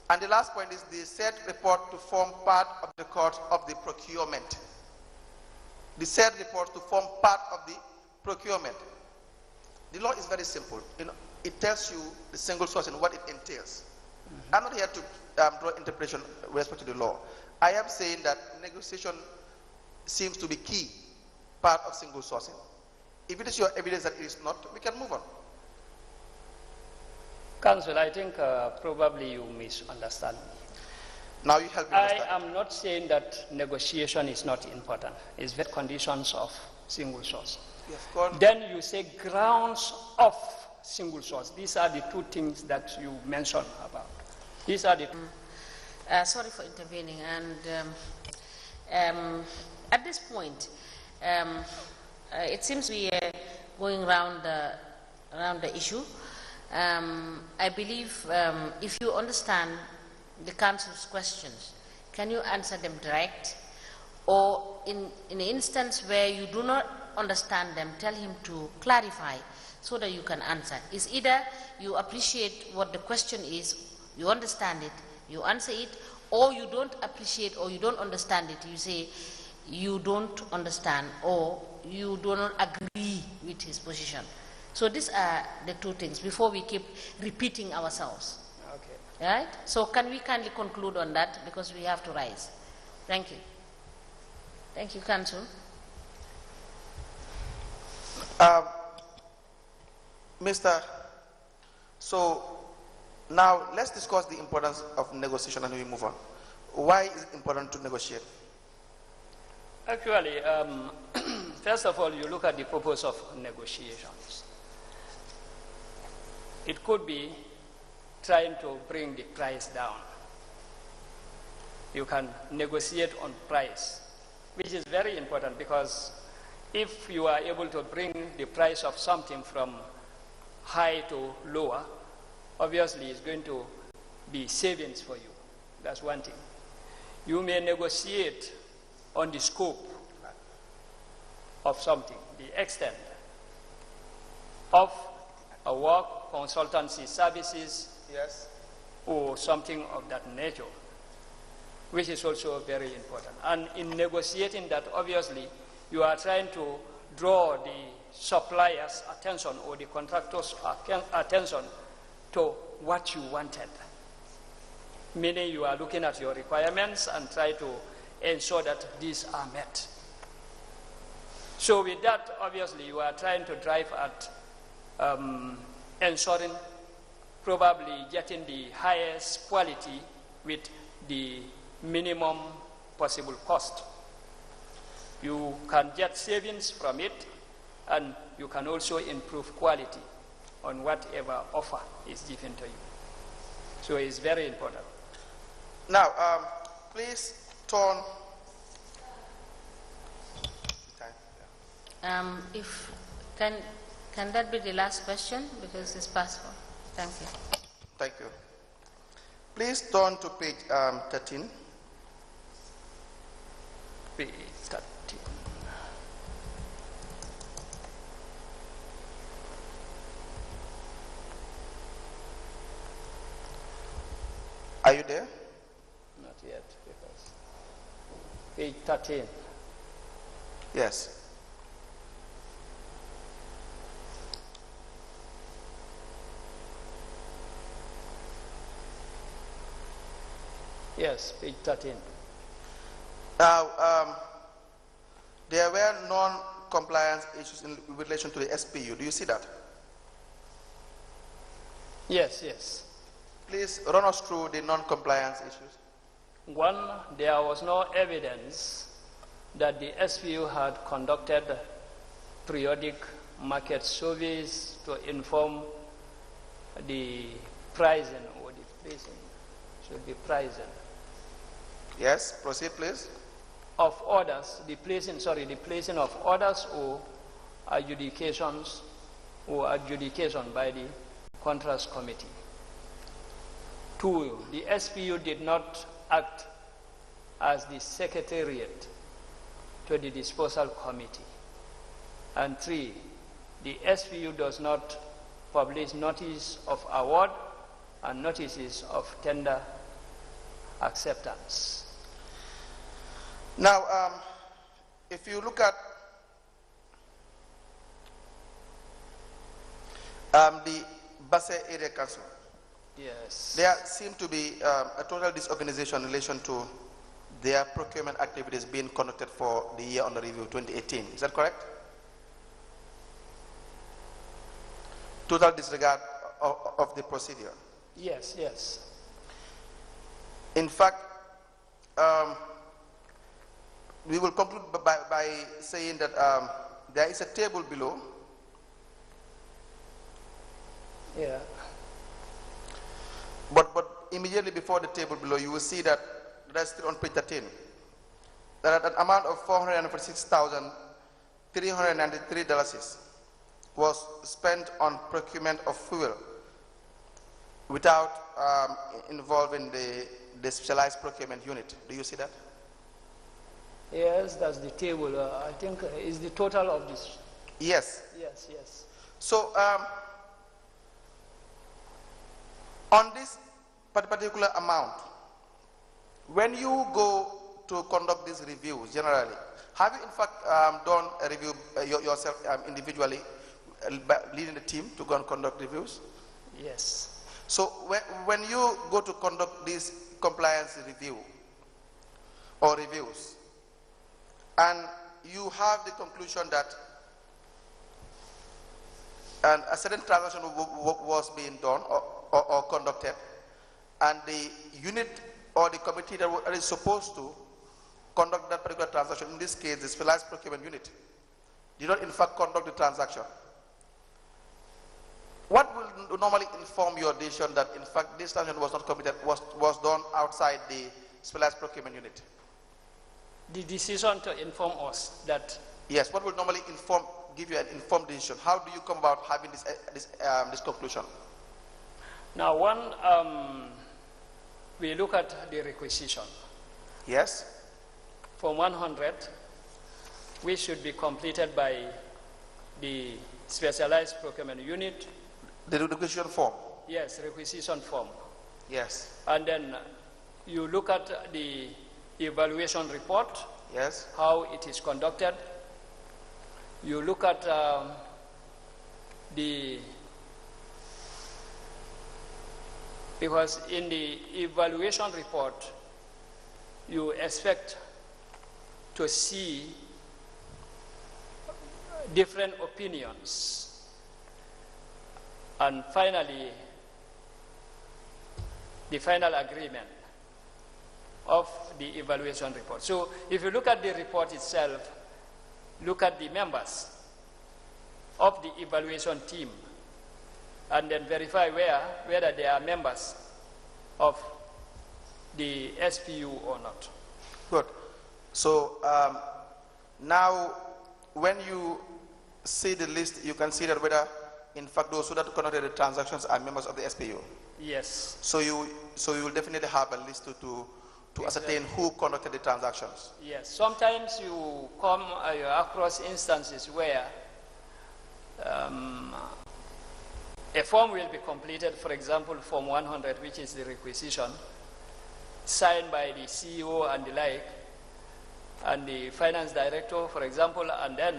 And the last point is the said report to form part of the course of the procurement. The said report to form part of the procurement. The law is very simple. It tells you the single source and what it entails. Mm-hmm. I'm not here to draw interpretation with respect to the law. I am saying that negotiation seems to be key part of single sourcing. If it is your evidence that it is not, we can move on. Counsel, I think probably you misunderstand me. Now you help me understand. I am not saying that negotiation is not important. It's the conditions of single source. Then you say grounds of single source. These are the 2 things that you mentioned about. These are the... Sorry for intervening. And at this point, it seems we are going around the issue. I believe if you understand the Council's questions, can you answer them direct? Or in an instance where you do not understand them, tell him to clarify so that you can answer. It's either you appreciate what the question is, you understand it, you answer it, or you don't appreciate or you don't understand it, you say you don't understand or you do not agree with his position. So these are the 2 things before we keep repeating ourselves. Okay. Right? So can we kindly conclude on that because we have to rise. Thank you. Thank you, Counsel. So now let's discuss the importance of negotiation and we move on. Why is it important to negotiate? Actually, first of all, you look at the purpose of negotiations. It could be trying to bring the price down. You can negotiate on price, which is very important because if you are able to bring the price of something from high to lower, obviously it's going to be savings for you. That's one thing. You may negotiate on the scope of something, the extent of a work, consultancy services, yes, or something of that nature, which is also very important. And in negotiating that, obviously, you are trying to draw the supplier's attention or the contractor's attention to what you wanted. Meaning you are looking at your requirements and try to ensure that these are met. So with that, obviously, you are trying to drive at ensuring probably getting the highest quality with the minimum possible cost. You can get savings from it, and you can also improve quality on whatever offer is given to you. So it's very important. Now, please turn. Can that be the last question, because it's past 4? Thank you. Thank you. Please turn to page 13. Page 13. Are you there? Not yet, because page 13. Yes. Yes, page 13. Now, there were non-compliance issues in relation to the SPU. Do you see that? Yes, yes. Please run us through the non-compliance issues. One, there was no evidence that the SPU had conducted periodic market surveys to inform the pricing or the placing, should be pricing. Yes, proceed please. Of orders, the placing of orders or adjudication by the contracts committee. 2, the SPU did not act as the secretariat to the disposal committee. And 3, the SPU does not publish notice of award and notices of tender acceptance. Now, if you look at the Basse Area Council, yes, there seemed to be a total disorganization in relation to their procurement activities being conducted for the year under review 2018. Is that correct? Total disregard of the procedure. Yes, yes. In fact, we will conclude by saying that there is a table below. Yeah. But immediately before the table below, you will see that that's still on page 13. That an amount of $446,393 was spent on procurement of fuel without involving the specialized procurement unit. Do you see that? Yes, that's the table. I think is the total of this. Yes. Yes, yes. So on this particular amount, when you go to conduct these reviews generally, have you in fact done a review yourself individually, leading the team to go and conduct reviews? Yes. So when you go to conduct this compliance review or reviews, and you have the conclusion that a certain transaction was being done or conducted, and the unit or the committee that is supposed to conduct that particular transaction, in this case the specialized procurement unit, did not in fact conduct the transaction, what will normally inform your decision that in fact this transaction was not committed, was done outside the specialized procurement unit? The decision to inform us that. Yes, what will normally give you an informed decision? How do you come about having this conclusion? Now, one, we look at the requisition. Yes. For 100, which should be completed by the specialized procurement unit. The requisition form? Yes, requisition form. Yes. And then you look at the evaluation report. Yes. How it is conducted. You look at because in the evaluation report, you expect to see different opinions, and finally, the final agreement of the evaluation report. So if you look at the report itself, look at the members of the evaluation team, and then verify whether they are members of the SPU or not. Good. So now when you see the list, you can see that whether in fact those who that conducted the transactions are members of the SPU. Yes. So you will definitely have a list to ascertain who conducted the transactions. Yes. Sometimes you come across instances where a form will be completed, for example, Form 100, which is the requisition, signed by the CEO and the like, and the finance director, for example, and then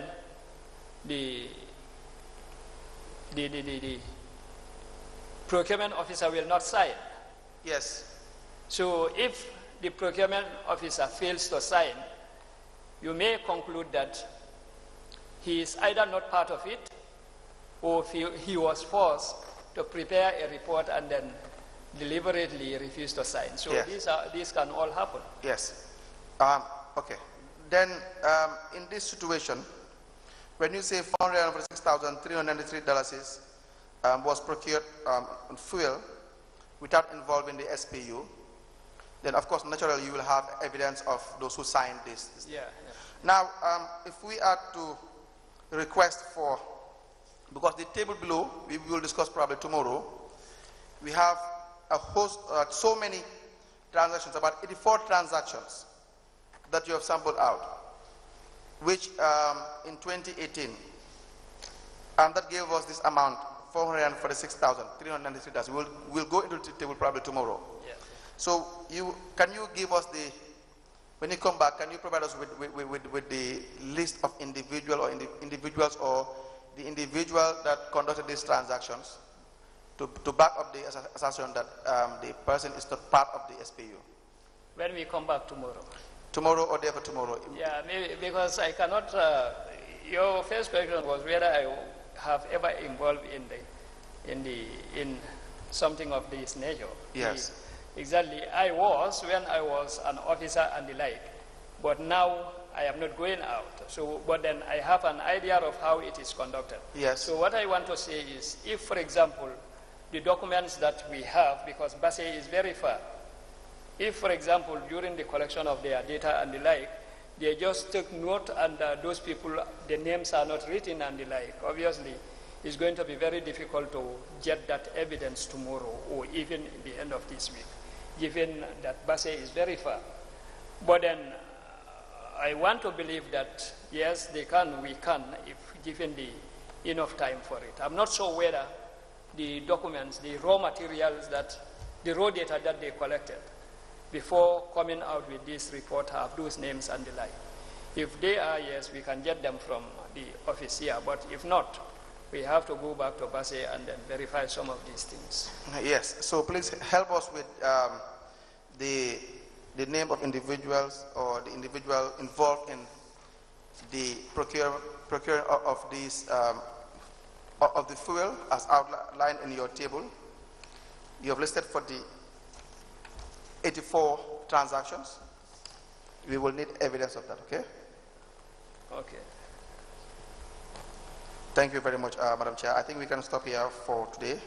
the procurement officer will not sign. Yes. So if the procurement officer fails to sign, you may conclude that he is either not part of it, or he was forced to prepare a report and then deliberately refuse to sign. So yes, these can all happen. Yes. Okay. Then in this situation, when you say $446,393 was procured on fuel without involving the SPU, then of course naturally you will have evidence of those who signed this. Yeah. Now, if we are to request for, because the table below, we will discuss probably tomorrow, we have a host, so many transactions, about 84 transactions that you have sampled out, which in 2018, and that gave us this amount, $446,393. We'll go into the table probably tomorrow. Yeah. So can you give us the, when you come back, can you provide us with the list of individuals or the individual that conducted these transactions to back up the assertion that the person is not part of the SPU? When we come back tomorrow. Tomorrow or day after tomorrow? Yeah, maybe, because I cannot, your first question was whether I have ever involved in something of this nature. Yes. Exactly. I was when I was an officer and the like, but now I am not going out. So, but then I have an idea of how it is conducted. Yes. So what I want to say is, if, for example, the documents that we have, because Basse is very far, if, for example, during the collection of their data and the like, they just took note and those people, the names are not written and the like, obviously, it's going to be very difficult to get that evidence tomorrow or even the end of this week, given that Basse is very far. But then I want to believe that, yes, we can, if given the enough time for it. I'm not sure whether the documents, the raw materials, the raw data that they collected before coming out with this report have those names and the like. If they are, yes, we can get them from the office here, but if not, we have to go back to Basse and then verify some of these things. Yes, so please help us with the name of individuals or the individual involved in the procuring of these of the fuel as outlined in your table. You have listed for the 84 transactions. We will need evidence of that, okay? Okay. Thank you very much, Madam Chair. I think we can stop here for today.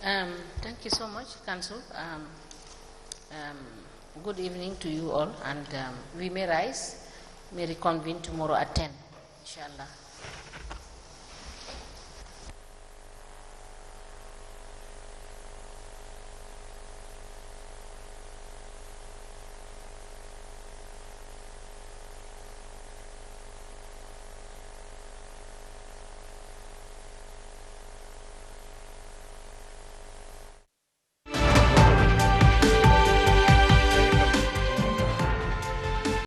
Thank you so much, Council. Good evening to you all, and we may rise, may reconvene tomorrow at 10, inshallah.